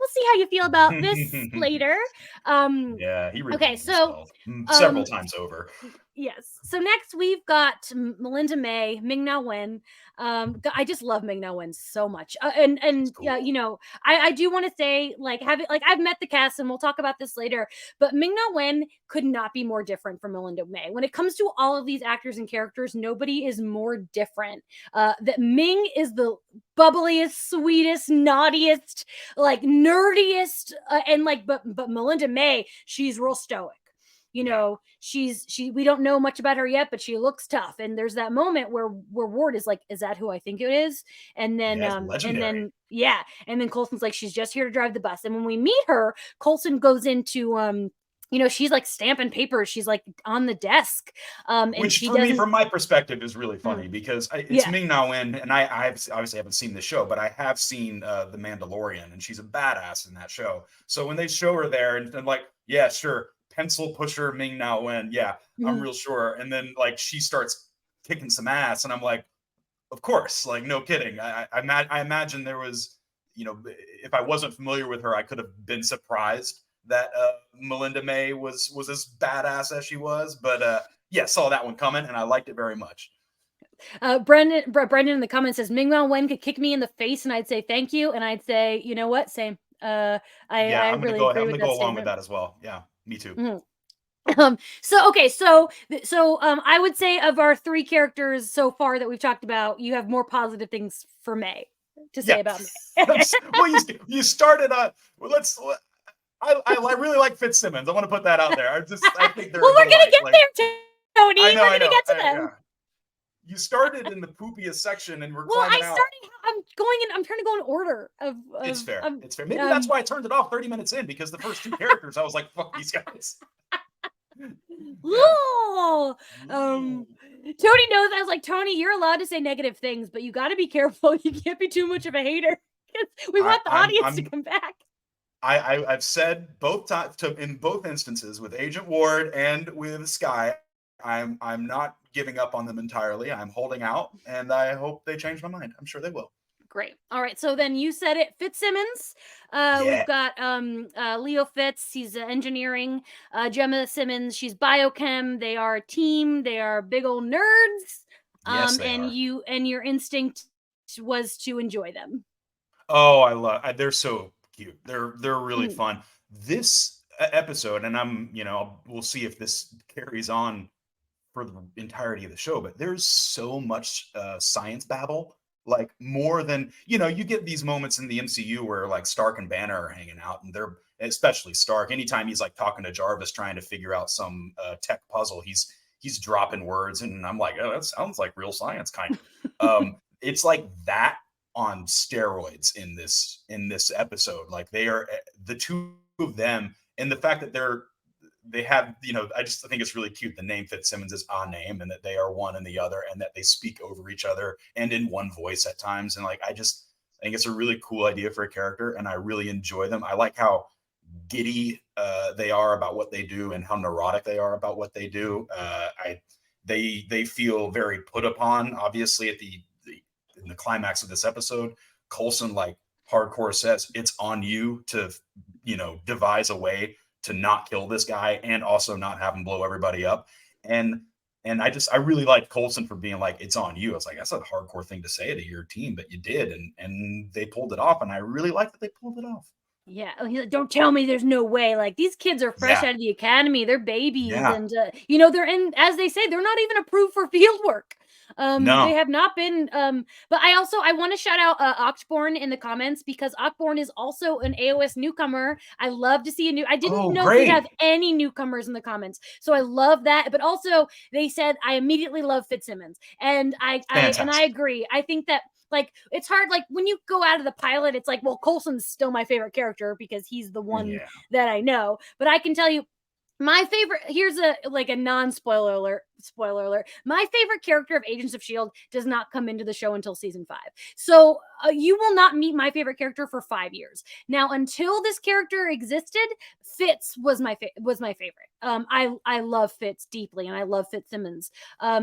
see how you feel about this later. Yeah, he okay, so several times over. Yes. So next we've got Melinda May, Ming-Na Wen. I just love Ming-Na Wen so much. Cool. I do want to say, I've met the cast, and we'll talk about this later, but Ming-Na Wen could not be more different from Melinda May. When it comes to all of these actors and characters, nobody is more different. That Ming is the bubbliest, sweetest, naughtiest, nerdiest, but Melinda May, she's real stoic. We don't know much about her yet, but she looks tough. And there's that moment where Ward is like, is that who I think it is? And then, legendary. And then Coulson's like, she's just here to drive the bus. And when we meet her, Coulson goes into, she's like stamping papers. She's like on the desk. Which for me, from my perspective, is really funny because it's Ming-Na Wen, and I obviously haven't seen the show, but I have seen The Mandalorian, and she's a badass in that show. So when they show her there, and I'm like, yeah, sure, pencil pusher Ming-Na Wen, yeah, I'm real sure. And then she starts kicking some ass, and I'm like, of course, no kidding. I imagine there was, if I wasn't familiar with her, I could have been surprised that Melinda May was as badass as she was, but saw that one coming, and I liked it very much. Brendan in the comments says Ming-Na Wen could kick me in the face, and I'd say thank you, and I'd say, you know what, same. I'm really gonna go along with that as well. Yeah, me too. So I would say of our 3 characters so far that we've talked about, you have more positive things for May to say about May. Well, you started on. I really like Fitzsimmons. I want to put that out there. I think they're. Well, we're gonna get there, Tony. We're gonna get to them. You started in the poopiest section, and we're climbing out. I'm trying to go in order of. It's fair. It's fair. Maybe that's why I turned it off 30 minutes in, because the first 2 characters, I was like, "Fuck these guys." Tony knows. I was like, Tony, you're allowed to say negative things, but you got to be careful. You can't be too much of a hater. We want the audience to come back. I've said both times in both instances with Agent Ward and with Skye, I'm not giving up on them entirely. I'm holding out, and I hope they change my mind. I'm sure they will. Great. All right. So then you said it, Fitzsimmons. We've got Leo Fitz. He's engineering. Gemma Simmons. She's biochem. They are a team. They are big old nerds. Yes, they and are. Your instinct was to enjoy them. Oh, they're so cute. They're really fun. This episode, and we'll see if this carries on for the entirety of the show, but there's so much science babble. More than, you get these moments in the MCU where Stark and Banner are hanging out, and they're, especially Stark, anytime he's talking to Jarvis trying to figure out some tech puzzle, he's dropping words, and I'm like, oh, that sounds like real science kind of. It's like that on steroids in this episode. They are, the 2 of them, and the fact that they have, I just think it's really cute. The name Fitzsimmons is a name, and that they are one and the other, and that they speak over each other and in one voice at times. And I think it's a really cool idea for a character, and I really enjoy them. I like how giddy they are about what they do, and how neurotic they are about what they do. They feel very put upon. Obviously, in the climax of this episode, Coulson hardcore says it's on you to devise a way to not kill this guy, and also not have him blow everybody up. And I really like Coulson for being like, it's on you. I was like, that's a hardcore thing to say to your team, but you did. And they pulled it off. And I really like that they pulled it off. Yeah. Don't tell me there's no way. These kids are fresh out of the academy. They're babies. Yeah. And, they're in, as they say, they're not even approved for field work. No. They have not been, but I want to shout out Octborn in the comments, because Octborn is also an AOS newcomer. I love to see I didn't know we have any newcomers in the comments, so I love that. But also they said, I immediately love Fitzsimmons, and I agree. I think that like it's hard. Like when you go out of the pilot, it's like, well, Coulson's still my favorite character because he's the one that I know. But I can tell you, my favorite, here's a non-spoiler alert. My favorite character of Agents of S.H.I.E.L.D. does not come into the show until season 5. So you will not meet my favorite character for 5 years. Now, until this character existed, Fitz was my favorite. I love Fitz deeply, and I love Fitzsimmons.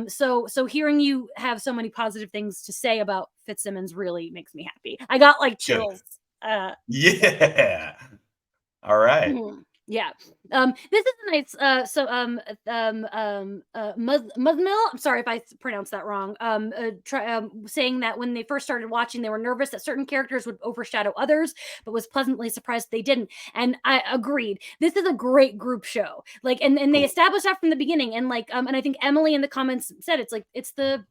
So hearing you have so many positive things to say about Fitzsimmons really makes me happy. I got like chills. Yeah. All right. Yeah. This is nice. Muzmil, I'm sorry if I pronounced that wrong. Saying that when they first started watching, they were nervous that certain characters would overshadow others, but was pleasantly surprised they didn't. And I agreed. This is a great group show. Like, and they established that from the beginning. And like, and I think Emily in the comments said it's like it's the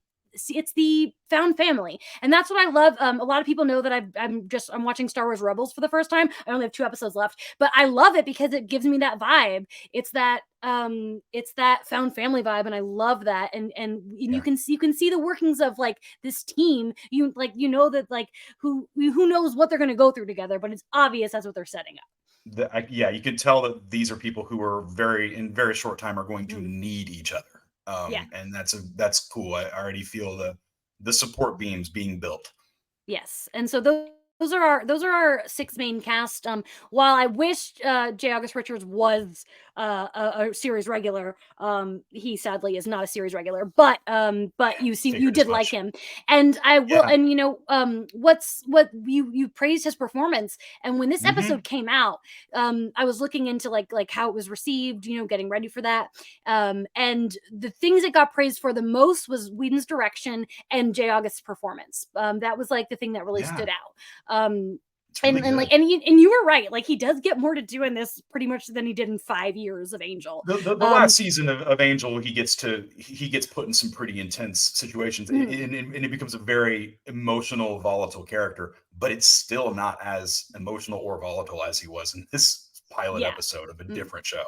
found family, and that's what I love. A lot of people know that I'm watching Star Wars Rebels for the first time. I only have 2 episodes left, but I love it because it gives me that vibe. It's that found family vibe, and I love that. And you can see the workings of like this team. You know that like who knows what they're going to go through together, but it's obvious that's what they're setting up. You can tell that these are people who are in very short time are going to need each other. And that's cool. I already feel the support beams being built. Yes, and so those are our 6 main cast. While I wish J. August Richards was a series regular, he sadly is not a series regular. But you did like him, and I will. And you know, what you praised his performance, and when this episode came out, I was looking into like how it was received, you know, getting ready for that. And the things it got praised for the most was Whedon's direction and J. August's performance. That was like the thing that really stood out. Really and you were right. Like he does get more to do in this pretty much than he did in 5 years of Angel. The last season of Angel, he gets put in some pretty intense situations, and it becomes a very emotional, volatile character. But it's still not as emotional or volatile as he was in this pilot episode of a different show.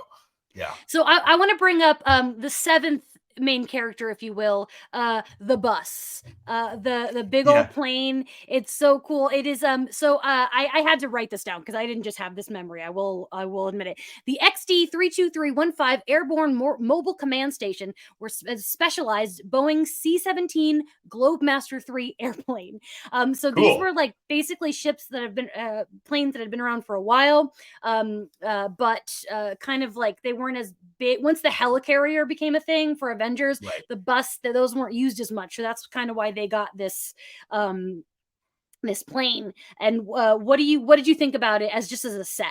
Yeah. So I want to bring up the 7th main character, if you will, the bus, the big old plane. It's so cool. It is I had to write this down because I didn't just have this memory. I will admit it. The XD 32315 Airborne Mobile Command Station were specialized Boeing C-17 Globemaster III airplane. So these were like basically ships that have been planes that had been around for a while, but kind of like they weren't as big once the helicarrier became a thing for Avengers. The bus, those weren't used as much, so that's kind of why they got this this plane. And what did you think about it as a set?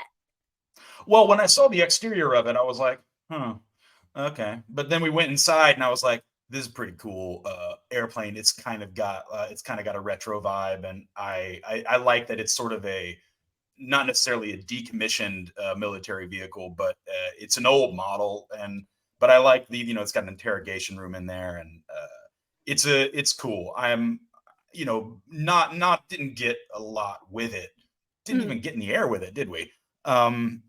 Well, when I saw the exterior of it, I was like, okay. But then we went inside, and I was like, this is pretty cool airplane. It's kind of got a retro vibe, and I like that it's sort of a not necessarily a decommissioned military vehicle, but it's an old model. But I like it's got an interrogation room in there, and it's cool. I'm, didn't get a lot with it. Didn't even get in the air with it, did we? In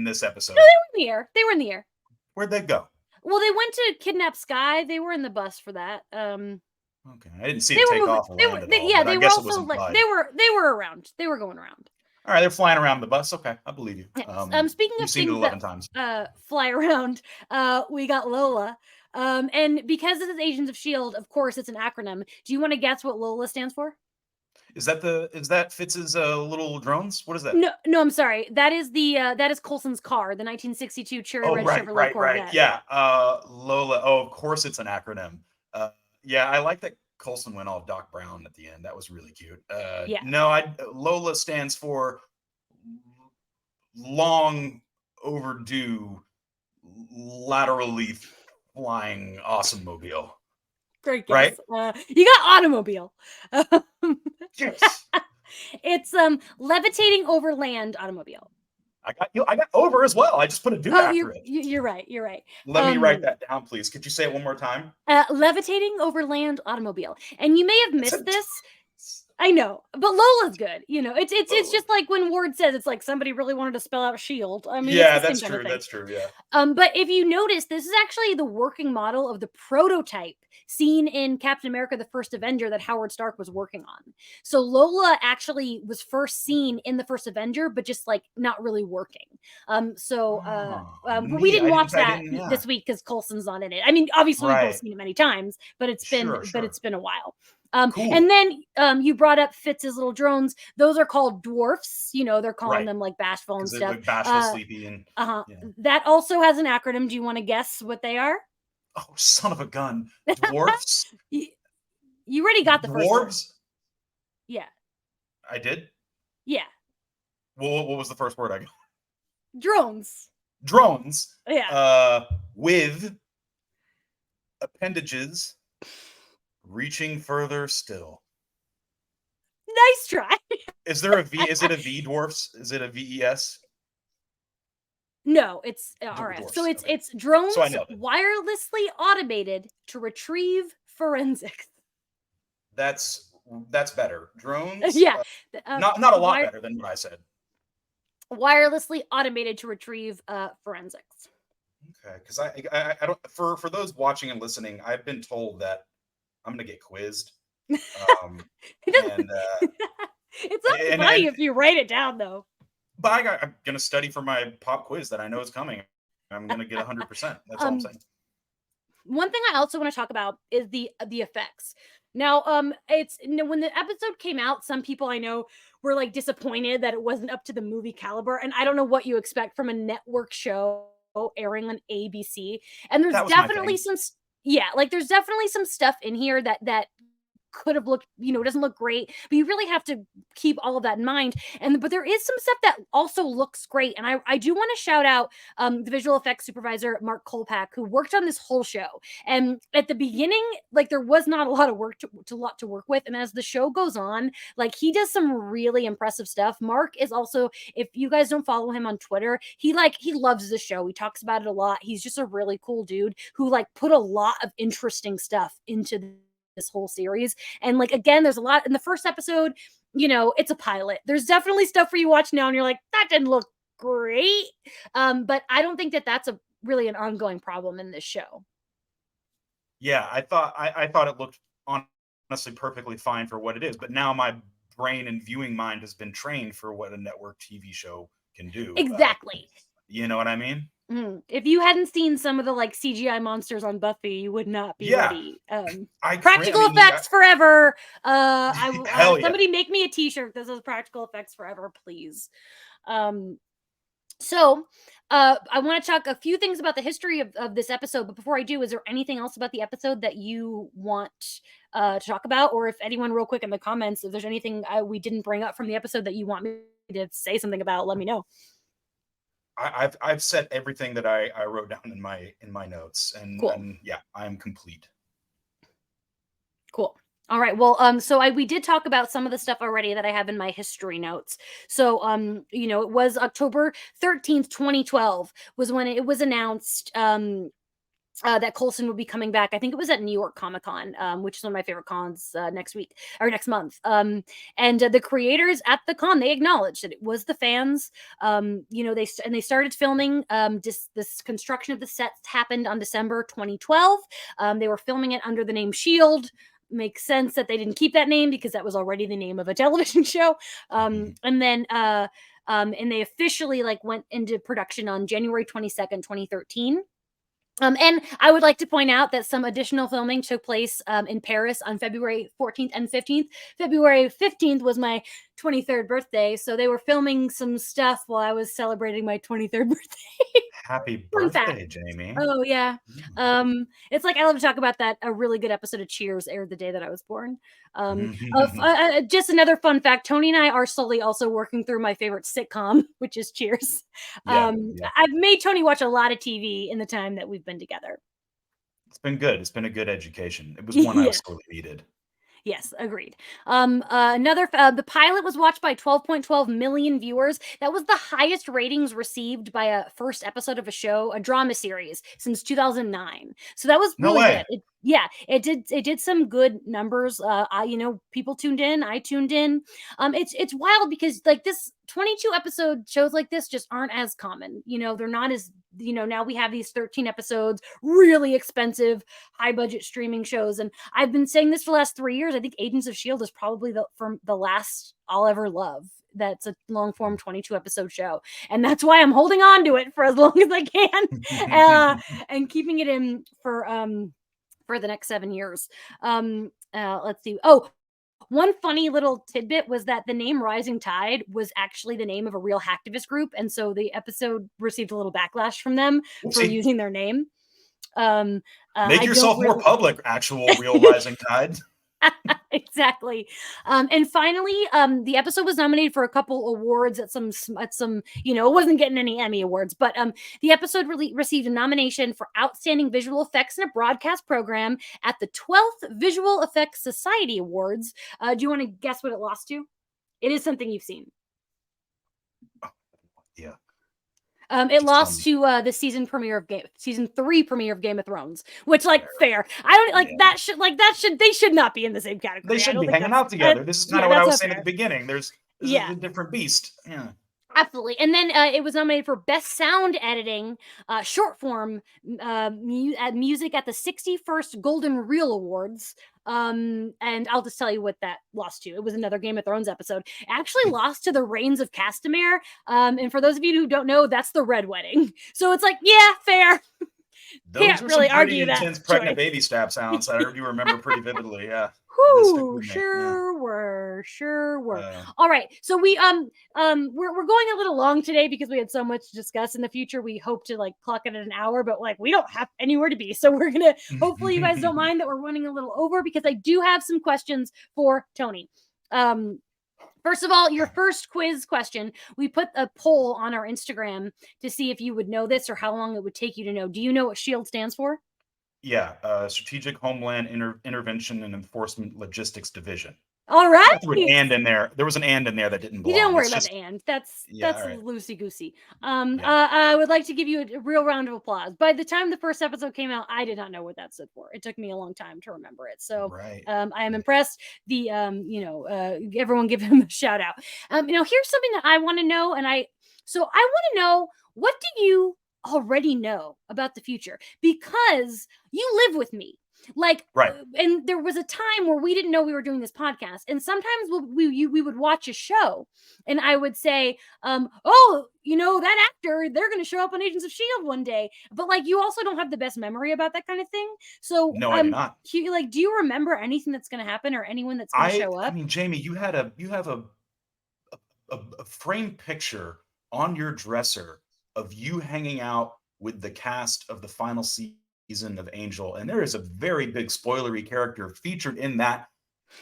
this episode. No, they were in the air. Where'd they go? Well, they went to kidnap Skye. They were in the bus for that. Okay, I didn't see it take off or land at all. Yeah, they were also like they were around. They were going around. All right, they're flying around the bus. Okay, I believe you. Yes. Speaking of things that fly around, we got Lola. And because this is Agents of S.H.I.E.L.D., of course, it's an acronym. Do you want to guess what Lola stands for? Is that Fitz's little drones? What is that? No, I'm sorry. That is Coulson's car, the 1962 cherry red Chevrolet Corvette. Right. Yeah. Lola. Oh, of course, it's an acronym. Yeah, I like that Coulson went all Doc Brown at the end. That was really cute. No, Lola stands for long overdue laterally flying awesome mobile. Great guess. Right? You got automobile. Yes. It's levitating over land automobile. I got over as well. I just put a dude after it. You're right. Let me write that down, please. Could you say it one more time? Levitating over land automobile. And you may have missed this. I know, but Lola's good. You know, it's just like when Ward says it's like somebody really wanted to spell out shield. I mean, it's Yeah, the same that's kind of true. thing. That's true. Yeah. But if you notice, this is actually the working model of the prototype seen in Captain America: The First Avenger that Howard Stark was working on. So Lola actually was first seen in the first Avenger, but just like not really working. But we Neat. didn't watch I that didn't. Yeah. this week because Coulson's not in it. I mean, obviously we've both Right. seen it many times, but it's Sure. been a while. Cool. And then you brought up Fitz's little drones. Those are called dwarfs. You know, they're calling Right. them like bashful and stuff. Like bashful, sleepy, and Yeah. yeah. That also has an acronym. Do you want to guess what they are? Oh, son of a gun! Dwarfs. You already got the first one. Dwarves. Yeah. I did. Yeah. Well, what was the first word I got? Drones. Drones. Yeah. With appendages reaching further still. Nice try. Is there a V? Is it a V dwarfs? Is it a VES? No, it's all right. So it's drones So I know that. wirelessly automated to retrieve forensics. That's better. Drones. Yeah. Not a lot better than what I said. Wirelessly automated to retrieve forensics. Okay, because I don't for those watching and listening, I've been told that I'm gonna get quizzed. And it's not funny if you write it down though. But I'm gonna study for my pop quiz that I know is coming. I'm gonna get 100%. That's all I'm saying. One thing I also want to talk about is the effects. Now, it's when the episode came out, some people I know were like disappointed that it wasn't up to the movie caliber, and I don't know what you expect from a network show airing on ABC. And there's definitely some, there's definitely some stuff in here that could have looked, doesn't look great, but you really have to keep all of that in mind. But there is some stuff that also looks great. And I do want to shout out the visual effects supervisor, Mark Kolpak, who worked on this whole show. And at the beginning, like there was not a lot of work to work with. And as the show goes on, like he does some really impressive stuff. Mark is also, if you guys don't follow him on Twitter, he loves the show. He talks about it a lot. He's just a really cool dude who like put a lot of interesting stuff into this whole series. And like again, there's a lot in the first episode, it's a pilot. There's definitely stuff for you watch now and you're like, that didn't look great. But I don't think that's really an ongoing problem in this show. Yeah, I thought it looked honestly perfectly fine for what it is, but now my brain and viewing mind has been trained for what a network TV show can do. Exactly. You know what I mean? If you hadn't seen some of the like CGI monsters on Buffy, you would not be ready. Practical effects forever. Somebody make me a t-shirt that says practical effects forever, please. So I want to talk a few things about the history of this episode, but before I do, is there anything else about the episode that you want to talk about? Or if anyone real quick in the comments, if there's anything we didn't bring up from the episode that you want me to say something about, let me know. I've said everything that I wrote down in my notes, and, cool. And yeah, I'm complete. Cool. All right. Well, we did talk about some of the stuff already that I have in my history notes. So, it was October 13th, 2012 was when it was announced that Coulson would be coming back. I think it was at New York Comic-Con, which is one of my favorite cons next month. And the creators at the con, they acknowledged that it was the fans. They started filming. This construction of the sets happened on December 2012. They were filming it under the name S.H.I.E.L.D. Makes sense that they didn't keep that name because that was already the name of a television show. And they officially went into production on January 22nd, 2013. And I would like to point out that some additional filming took place in Paris on February 14th and 15th. February 15th was my 23rd birthday, so they were filming some stuff while I was celebrating my 23rd birthday. Happy birthday, Jamie. Oh, yeah. It's like I love to talk about that. A really good episode of Cheers aired the day that I was born. Just another fun fact, Tony and I are slowly also working through my favorite sitcom, which is Cheers. I've made Tony watch a lot of TV in the time that we've been together. It's been good. It's been a good education. It was one I sorely needed. Yes, agreed. The pilot was watched by 12.12 million viewers. That was the highest ratings received by a first episode of a show, a drama series, since 2009. So that was No really way. good. It did some good numbers. People tuned in. I tuned in. It's wild because like this 22 episode shows like this just aren't as common. They're not as now we have these 13 episodes, really expensive, high budget streaming shows. And I've been saying this for the last 3 years. I think Agents of S.H.I.E.L.D. is probably the last I'll ever love. That's a long form 22 episode show. And that's why I'm holding on to it for as long as I can and keeping it in for the next 7 years. Let's see. Oh, one funny little tidbit was that the name Rising Tide was actually the name of a real hacktivist group. And so the episode received a little backlash from them for using their name. Make yourself more public, actual real Rising Tide. Exactly. And finally, the episode was nominated for a couple awards at some, it wasn't getting any Emmy awards, but the episode received a nomination for Outstanding Visual Effects in a Broadcast Program at the 12th Visual Effects Society Awards. Do you want to guess what it lost to? It is something you've seen. Yeah. It lost to the season 3 premiere of Game of Thrones, which fair. I don't like that. They should not be in the same category. They should be hanging out together. This is kind of what I was saying at the beginning. This is a different beast. Yeah. Absolutely. And then it was nominated for Best Sound Editing, Short Form Music at the 61st Golden Reel Awards. And I'll just tell you what that lost to. It was another Game of Thrones episode. It actually lost to The Reigns of Castamere. And for those of you who don't know, that's the Red Wedding. So it's fair. Those can't really argue intense that pregnant baby stab sounds. I do remember pretty vividly. Yeah. Whoo, sure were. All right, so we're going a little long today because we had so much to discuss. In the future, we hope to clock it at an hour, but we don't have anywhere to be, so we're gonna. Hopefully, you guys don't mind that we're running a little over because I do have some questions for Tony. First of all, your first quiz question, we put a poll on our Instagram to see if you would know this or how long it would take you to know. Do you know what SHIELD stands for? Yeah, Strategic Homeland Intervention and Enforcement Logistics Division. All right. There was an and in there. There was an and in there that didn't belong. You don't worry about the and. That's right. Loosey goosey. Yeah. I would like to give you a real round of applause. By the time the first episode came out, I did not know what that stood for. It took me a long time to remember it. So I am impressed. The everyone give him a shout out. Here's something that I want to know, and I want to know, what do you already know about the future? Because you live with me. And there was a time where we didn't know we were doing this podcast, and sometimes we would watch a show and I would say, that actor, they're going to show up on Agents of S.H.I.E.L.D. one day, but you also don't have the best memory about that kind of thing. So no, I do not. Do you remember anything that's going to happen or anyone that's going to show up? I mean, Jamie, you have a framed picture on your dresser of you hanging out with the cast of the final season of Angel, and there is a very big spoilery character featured in that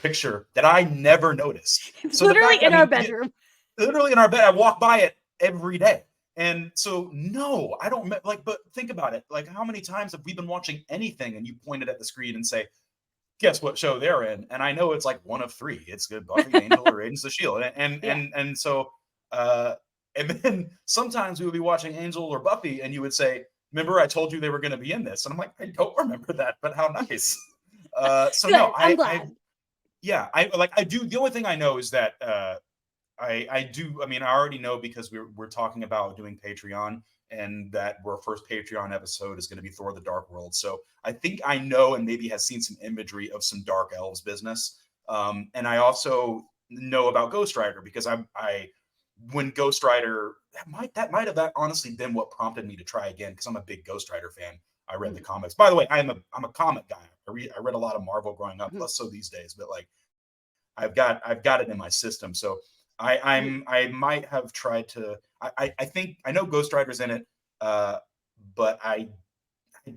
picture that I never noticed. It's literally in our bedroom. Literally in our bed. I walk by it every day. And so, no, I don't but think about it. How many times have we been watching anything and you pointed at the screen and say, guess what show they're in? And I know it's one of 3. It's good Buffy, Angel, or Agents of S.H.I.E.L.D. And so and then sometimes we would be watching Angel or Buffy and you would say, remember I told you they were going to be in this? And I'm like, I don't remember that, but how nice. So good, no, I'm glad. I do. The only thing I know is that I already know because we're talking about doing Patreon, and that our first Patreon episode is going to be Thor: The Dark World. So I think I know, and maybe has seen some imagery of some Dark Elves business. And I also know about Ghost Rider because when Ghost Rider, that might have honestly been what prompted me to try again, because I'm a big Ghost Rider fan. I read the comics. By the way, I'm a comic guy. I read a lot of Marvel growing up, less so these days, but I've got it in my system. So I might have tried to. I think I know Ghost Rider's in it, but I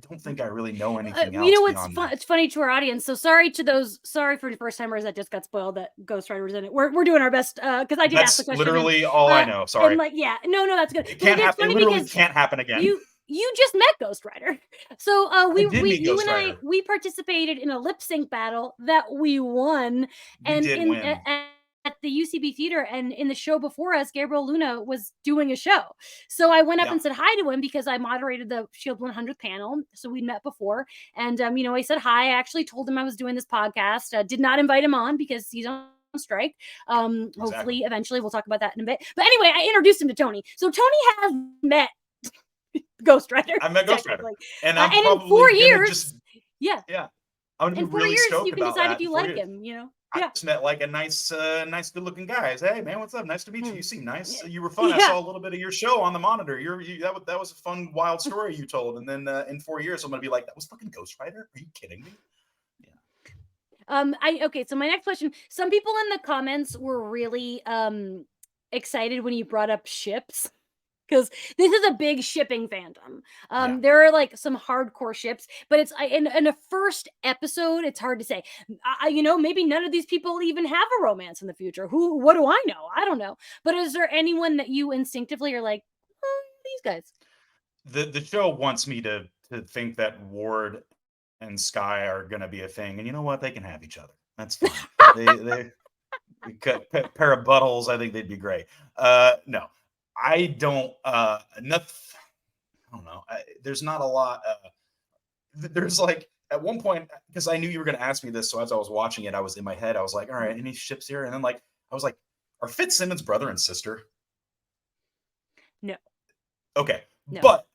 don't think I really know anything else. It's funny to our audience. So sorry for the first timers that just got spoiled that Ghost Rider was in it. We're doing our best because I did ask the question. That's literally all I know. Sorry. And no, that's good. It can't happen. It literally can't happen again. you just met Ghost Rider. So Ghost Rider. we participated in a lip sync battle that we won. We did win. At the UCB Theater, and in the show before us, Gabriel Luna was doing a show. So I went up and said hi to him because I moderated the Shield 100th panel. So we'd met before. And, I said hi. I actually told him I was doing this podcast. Did not invite him on because he's on strike. Hopefully, eventually, we'll talk about that in a bit. But anyway, I introduced him to Tony. So Tony has met Ghost Rider. I met Ghost Rider. And I'm and probably in 4 years, just, yeah. I'm in 4 really years, stoked you can about decide that. if you like him, I just met like a nice good-looking guy. I said, hey man, what's up? Nice to meet you. You seem nice. You were fun. I saw a little bit of your show on the monitor. That was a fun, wild story you told. And then in 4 years, I'm gonna be like, that was fucking Ghost Rider. Are you kidding me? Okay, so my next question. Some people in the comments were really excited when you brought up ships. Because this is a big shipping fandom. There are like some hardcore ships, but it's in a first episode, it's hard to say. Maybe none of these people even have a romance in the future. What do I know? I don't know. But is there anyone that you instinctively are like, these guys? The show wants me to think that Ward and Sky are going to be a thing, and you know what? They can have each other. That's fine. they pair of buttholes. I think they'd be great. No. I don't I don't know. There's not a lot. There's like at one point, because I knew you were going to ask me this. So as I was watching it, I was in my head, I was like, all right, any ships here? And then like, I was like, are Fitzsimmons brother and sister? No. Okay. No. But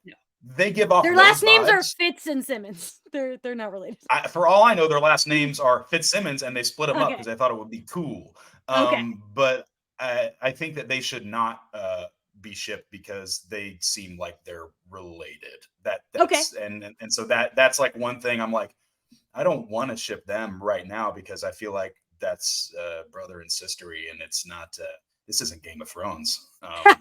they give off their last names are Fitz and Simmons. They're not related. For all I know, their last names are Fitzsimmons, and they split them up because I thought it would be cool. But I think that they should not be shipped because they seem like they're related. And so that's like one thing I'm like, I don't want to ship them right now because I feel like that's brother and sistery, and it's not. This isn't Game of Thrones,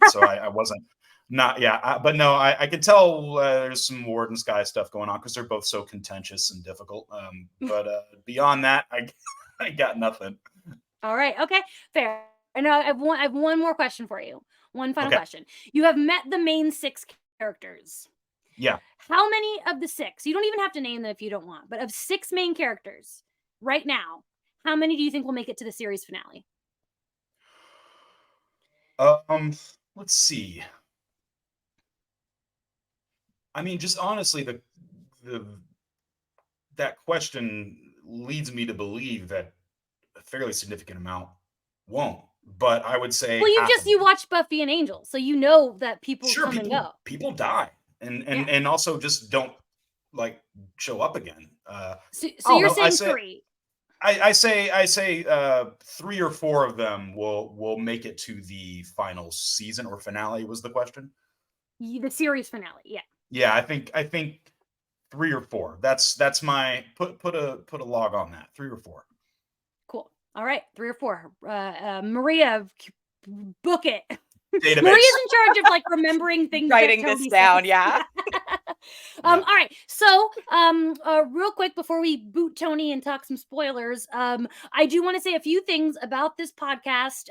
so I wasn't. But no, I can tell there's some Ward and Sky stuff going on because they're both so contentious and difficult. But beyond that, I got nothing. All right. Okay. Fair. And I have one more question for you. One final question. You have met the main 6 characters. Yeah. How many of the 6? You don't even have to name them if you don't want. But of 6 main characters right now, how many do you think will make it to the series finale? Let's see. I mean, just honestly, that question leads me to believe that a fairly significant amount won't. But I would say, well, you watch Buffy and Angel, so you know that people come and go. People die, and also just don't like show up again. So you're saying 3? I say 3 or 4 of them will make it to the final season or finale. Was the question? The series finale, yeah. Yeah, I think 3 or 4. That's my put a log on that. 3 or 4. Cool. All right, 3 or 4. Maria, book it. Database. Maria's in charge of like remembering things. Writing this down, yeah. All right. So, real quick before we boot Tony and talk some spoilers, I do want to say a few things about this podcast.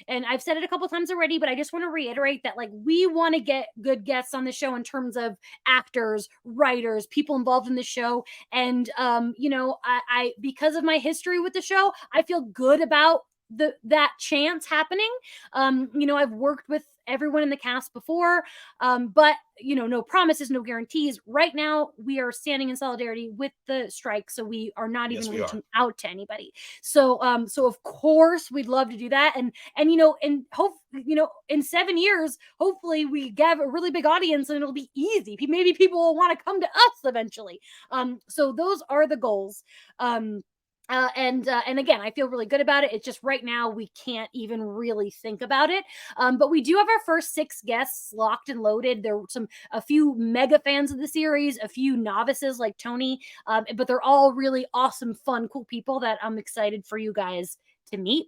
And I've said it a couple times already, but I just want to reiterate that like we want to get good guests on the show in terms of actors, writers, people involved in the show. And I because of my history with the show, I feel good about that chance happening. I've worked with everyone in the cast before, but no promises, no guarantees. Right now we are standing in solidarity with the strike, so we are not even reaching out to anybody. So of course we'd love to do that, and hope in 7 years hopefully we get a really big audience and it'll be easy. Maybe people will want to come to us eventually. So those are the goals. And again, I feel really good about it. It's just right now we can't even really think about it. But we do have our first 6 guests locked and loaded. There were a few mega fans of the series, a few novices like Tony, but they're all really awesome, fun, cool people that I'm excited for you guys to meet.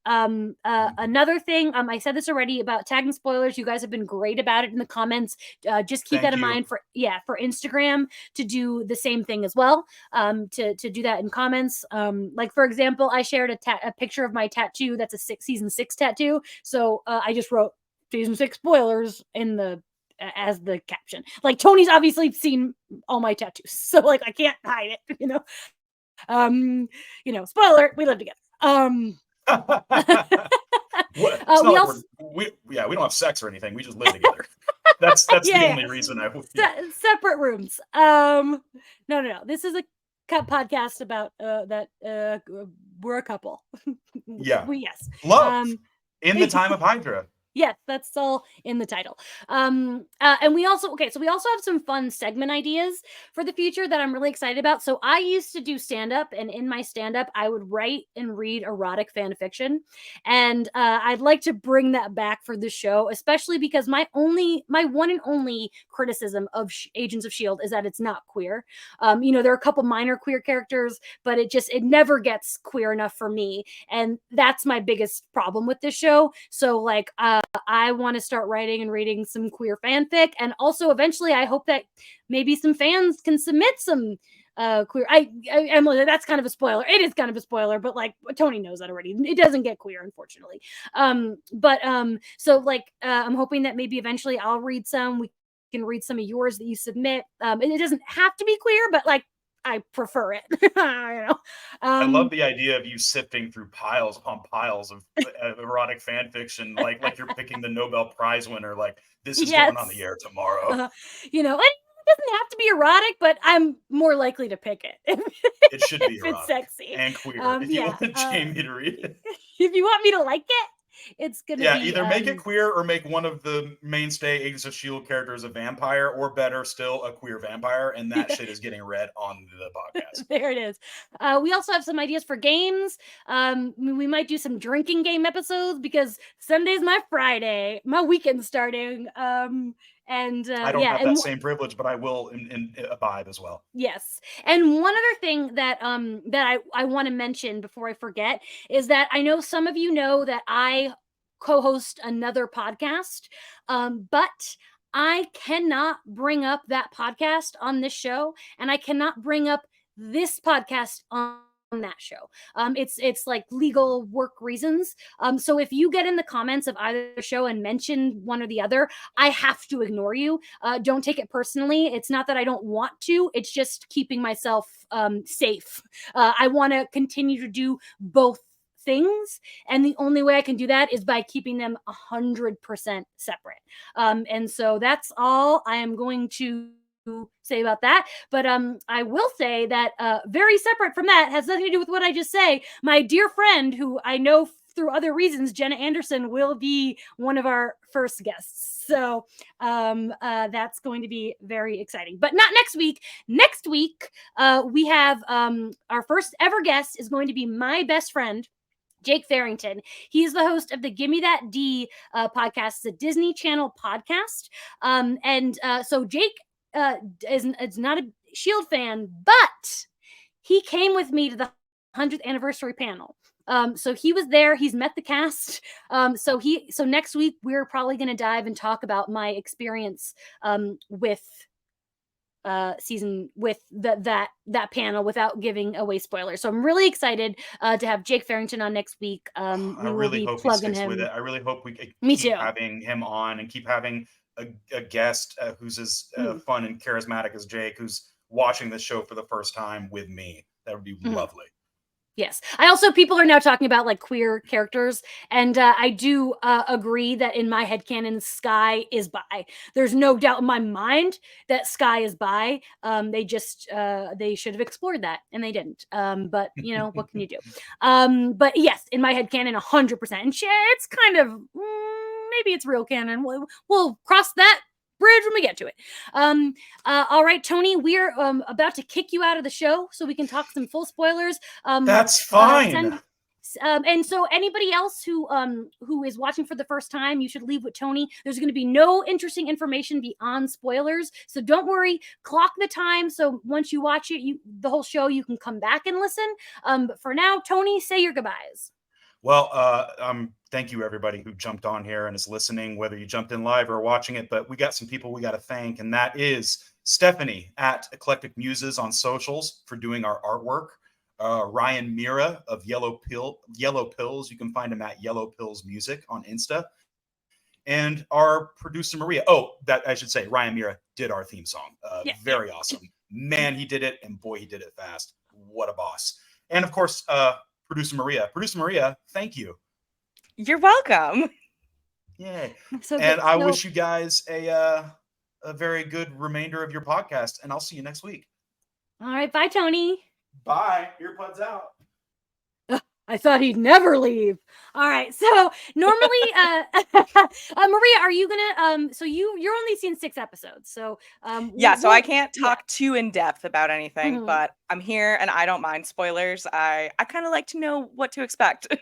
Another thing, I said this already about tagging spoilers. You guys have been great about it in the comments. Just keep that in mind for Instagram to do the same thing as well. To do that in comments. Like for example, I shared a picture of my tattoo. That's a season 6 tattoo. So I just wrote season 6 spoilers in the as the caption. Like Tony's obviously seen all my tattoos, so like I can't hide it, you know. Spoiler, we live together. What? It's We not also like we don't have sex or anything. We just live together. That's the only reason I would. Separate rooms. No. This is a podcast about that we're a couple. Yeah. Yes. Love in the time of Hydra. Yes, that's all in the title. And we also have some fun segment ideas for the future that I'm really excited about. So I used to do stand-up, and in my stand-up, I would write and read erotic fan fiction. And I'd like to bring that back for the show, especially because my one and only criticism of Agents of S.H.I.E.L.D. is that it's not queer. There are a couple minor queer characters, but it never gets queer enough for me. And that's my biggest problem with this show. So like, I want to start writing and reading some queer fanfic, and also eventually I hope that maybe some fans can submit some queer. Emily, that's kind of a spoiler. It is kind of a spoiler, but like Tony knows that already. It doesn't get queer, unfortunately. So like I'm hoping that maybe eventually I'll read some. We can read some of yours that you submit. It doesn't have to be queer, but like I prefer it. I love the idea of you sifting through piles upon piles of erotic fan fiction, like you're picking the Nobel Prize winner. Like, this is going on the air tomorrow. And it doesn't have to be erotic, but I'm more likely to pick it. It should be if erotic it's sexy and queer. If you want Jamie to read it, if you want me to like it, it's gonna be either make it queer or make one of the mainstay Agents of S.H.I.E.L.D. characters a vampire, or better still, a queer vampire, and that shit is getting read on the podcast. There it is. We also have some ideas for games. We might do some drinking game episodes because Sunday's my Friday, my weekend's starting. I don't have that same privilege, but I will abide as well. Yes. And one other thing that I want to mention before I forget is that I know some of you know that I co-host another podcast, but I cannot bring up that podcast on this show, and I cannot bring up this podcast on that show. It's like legal work reasons. So if you get in the comments of either show and mention one or the other, I have to ignore you. Don't take it personally. It's not that I don't want to. It's just keeping myself safe. I want to continue to do both things, and the only way I can do that is by keeping them 100% separate. And so that's all I am going to say about that. But I will say that very separate from that, has nothing to do with what I just say. My dear friend, who I know through other reasons, Jenna Anderson, will be one of our first guests. So that's going to be very exciting, but not next week. Next week, we have our first ever guest is going to be my best friend, Jake Farrington. He's the host of the Gimme That D podcast. It's a Disney Channel podcast. So Jake is not a S.H.I.E.L.D. fan, but he came with me to the 100th anniversary panel. So he was there. He's met the cast. So next week we're probably going to dive and talk about my experience with that panel without giving away spoilers. So I'm really excited to have Jake Farrington on next week. I really hope he sticks with it. I really hope we keep having him on and keep having a guest who's as fun and charismatic as Jake, who's watching this show for the first time with me. That would be lovely. Yes. People are now talking about like queer characters, and I do agree that in my headcanon, Sky is bi. There's no doubt in my mind that Sky is bi. They should have explored that, and they didn't. But what can you do? But yes, in my headcanon, 100%. And it's kind of maybe it's real canon. We'll cross that bridge when we get to it. All right, Tony, we're about to kick you out of the show so we can talk some full spoilers. That's fine. And so anybody else who is watching for the first time, you should leave with Tony. There's going to be no interesting information beyond spoilers, so don't worry. Clock the time, so once you watch it, the whole show, you can come back and listen. But for now, Tony, say your goodbyes. Well, thank you everybody who jumped on here and is listening, whether you jumped in live or watching it. But we got some people we got to thank, and that is Stephanie at Eclectic Muses on socials for doing our artwork. Ryan Miera of Yellow Pills. You can find him at Yellow Pills Music on Insta. and our producer Maria. Oh, that I should say, Ryan Miera did our theme song. Very awesome. Man, he did it, and boy, he did it fast. What a boss. And of course, producer Maria. Producer Maria, thank you. You're welcome. Yay. So and I wish you guys a very good remainder of your podcast, and I'll see you next week. All right, bye, Tony. Bye. Earbuds out. I thought he'd never leave. All right. So normally, Maria, are you gonna so you're only seen 6 episodes. So so I can't talk too in depth about anything, but I'm here and I don't mind spoilers. I kind of like to know what to expect.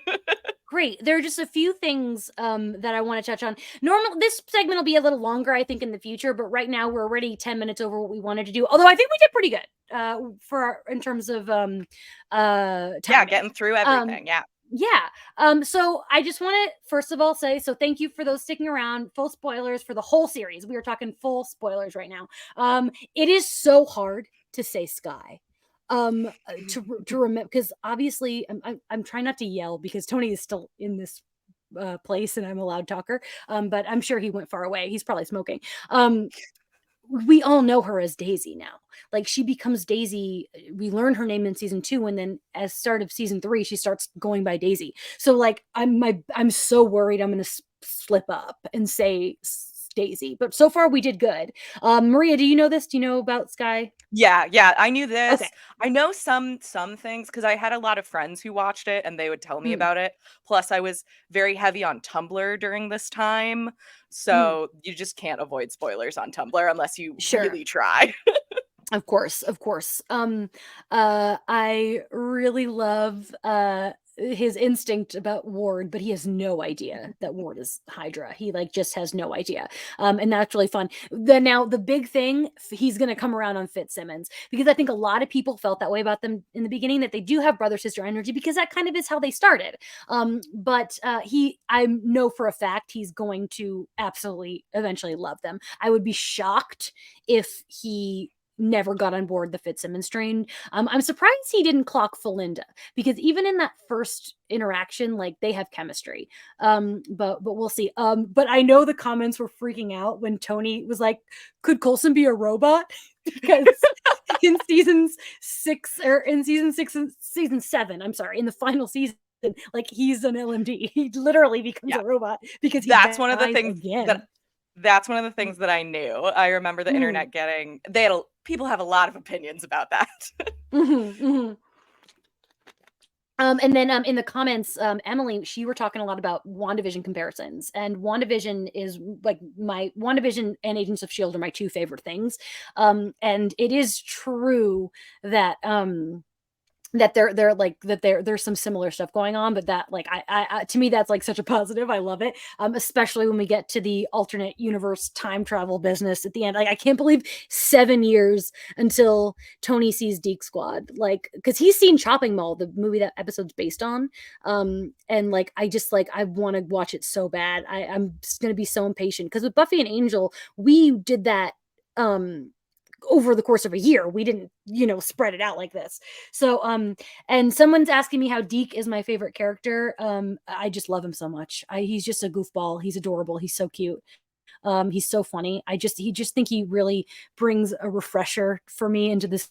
Great. There are just a few things that I want to touch on. Normally, this segment will be a little longer, I think, in the future, but right now we're already 10 minutes over what we wanted to do. Although I think we did pretty good in terms of timing. Getting through everything. So I just want to first of all say thank you for those sticking around. Full spoilers for the whole series. We are talking full spoilers right now. It is so hard to say Sky. To remember, because obviously I'm trying not to yell because Tony is still in this place and I'm a loud talker, but I'm sure he went far away. He's probably smoking. We all know her as Daisy now. Like, she becomes Daisy. We learn her name in season 2, and then as start of season 3, she starts going by Daisy. So like I'm so worried I'm gonna slip up and say Daisy, but so far we did good. Maria, do you know this? Do you know about Sky? Yeah, I knew this. Okay. I know some things because I had a lot of friends who watched it and they would tell me about it. Plus, I was very heavy on Tumblr during this time, so you just can't avoid spoilers on Tumblr unless you really try. Of course. I really love his instinct about Ward, but he has no idea that Ward is Hydra. He just has no idea. And that's really fun. Now the big thing, he's going to come around on Fitzsimmons, because I think a lot of people felt that way about them in the beginning, that they do have brother sister energy, because that kind of is how they started. But I know for a fact he's going to absolutely eventually love them. I would be shocked if he never got on board the Fitzsimmons train. I'm surprised he didn't clock Felinda, because even in that first interaction, they have chemistry. But we'll see. But I know the comments were freaking out when Tony was like, "Could Coulson be a robot?" Because in season 7, I'm sorry, in the final season, he's an LMD. He literally becomes a robot because that's one of the things That's one of the things that I knew. I remember the internet people have a lot of opinions about that. And then in the comments, Emily, she were talking a lot about WandaVision comparisons, and WandaVision is WandaVision and Agents of S.H.I.E.L.D. are my 2 favorite things. And it is true that there's some similar stuff going on, but that I to me that's such a positive. I love it, especially when we get to the alternate universe time travel business at the end. I can't believe 7 years until Tony sees Deke Squad, because he's seen Chopping Mall, the movie that episode's based on, and I want to watch it so bad. I'm just gonna be so impatient, because with Buffy and Angel we did that over the course of a year. We didn't, spread it out like this. So, and someone's asking me how Deke is my favorite character. I just love him so much. He's just a goofball. He's adorable. He's so cute. He's so funny. I just think he really brings a refresher for me into this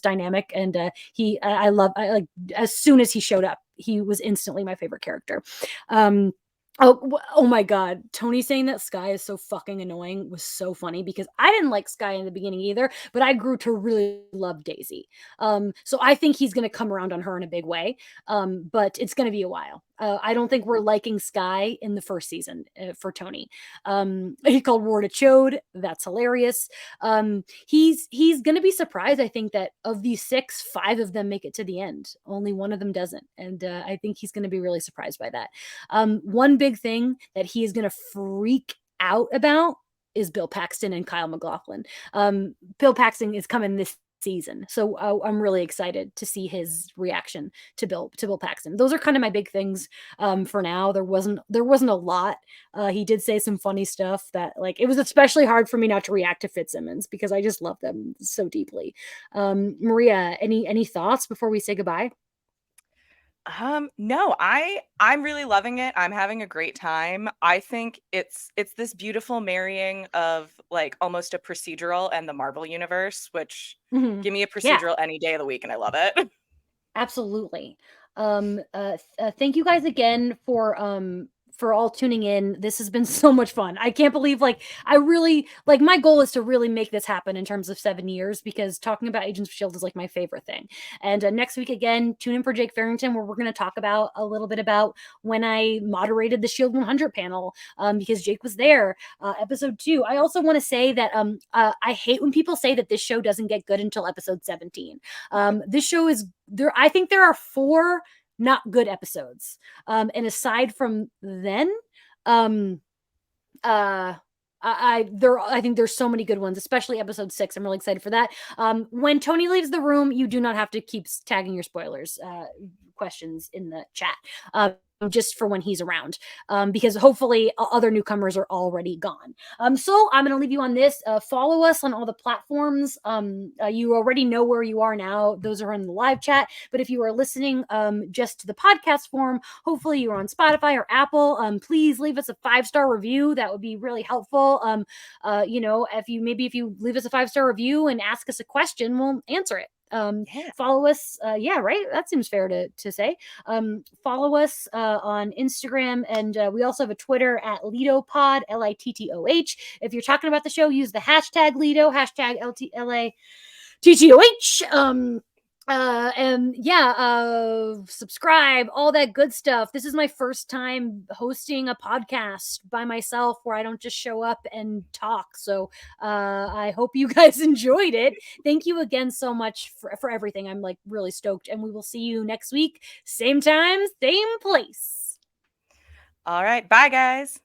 dynamic. And as soon as he showed up, he was instantly my favorite character. Oh my God. Tony saying that Sky is so fucking annoying was so funny, because I didn't like Sky in the beginning either, but I grew to really love Daisy. So I think he's going to come around on her in a big way. But it's going to be a while. I don't think we're liking Sky in the first season for Tony. He called Ward a chode. That's hilarious. He's going to be surprised, I think, that of these 6, 5 of them make it to the end. Only one of them doesn't. And I think he's going to be really surprised by that. One big thing that he is going to freak out about is Bill Paxton and Kyle MacLachlan. Bill Paxton is coming this season, so I'm really excited to see his reaction to Bill Paxton. Those are kind of my big things for now. There wasn't a lot. He did say some funny stuff that it was especially hard for me not to react to Fitzsimmons, because I just love them so deeply. Maria, any thoughts before we say goodbye? No, I'm really loving it. I'm having a great time. I think it's this beautiful marrying of like almost a procedural and the Marvel universe, which Mhm. give me a Yeah. procedural any day of the week and I love it. Absolutely. Thank you guys again for all tuning in. This has been so much fun. I can't believe like I really like my goal is to really make this happen in terms of 7 years because talking about Agents of Shield is like my favorite thing. And next week again, tune in for Jake Farrington where we're going to talk about a little bit about when I moderated the Shield 100 panel because Jake was there. Episode 2. I also want to say that I hate when people say that this show doesn't get good until episode 17. This show is there. I think there are 4 not good episodes. And aside from then, um, uh, I think there's so many good ones, especially episode 6. I'm really excited for that. When Tony leaves the room, you do not have to keep tagging your spoilers questions in the chat. Just for when he's around, because hopefully other newcomers are already gone. So I'm going to leave you on this. Follow us on all the platforms. You already know where you are now. Those are in the live chat. But if you are listening just to the podcast form, hopefully you're on Spotify or Apple. Please leave us a 5-star review. That would be really helpful. If you leave us a 5-star review and ask us a question, we'll answer it. Yeah. Follow us. Yeah, right. That seems fair to say. Follow us on Instagram, and we also have a Twitter at LITTOH, LITTOH. If you're talking about the show, use the hashtag LITTOH, hashtag LATTOH. And yeah, subscribe, all that good stuff. This is my first time hosting a podcast by myself where I don't just show up and talk. So I hope you guys enjoyed it. Thank you again so much for everything. I'm like really stoked, and we will see you next week. Same time, same place. All right. Bye guys.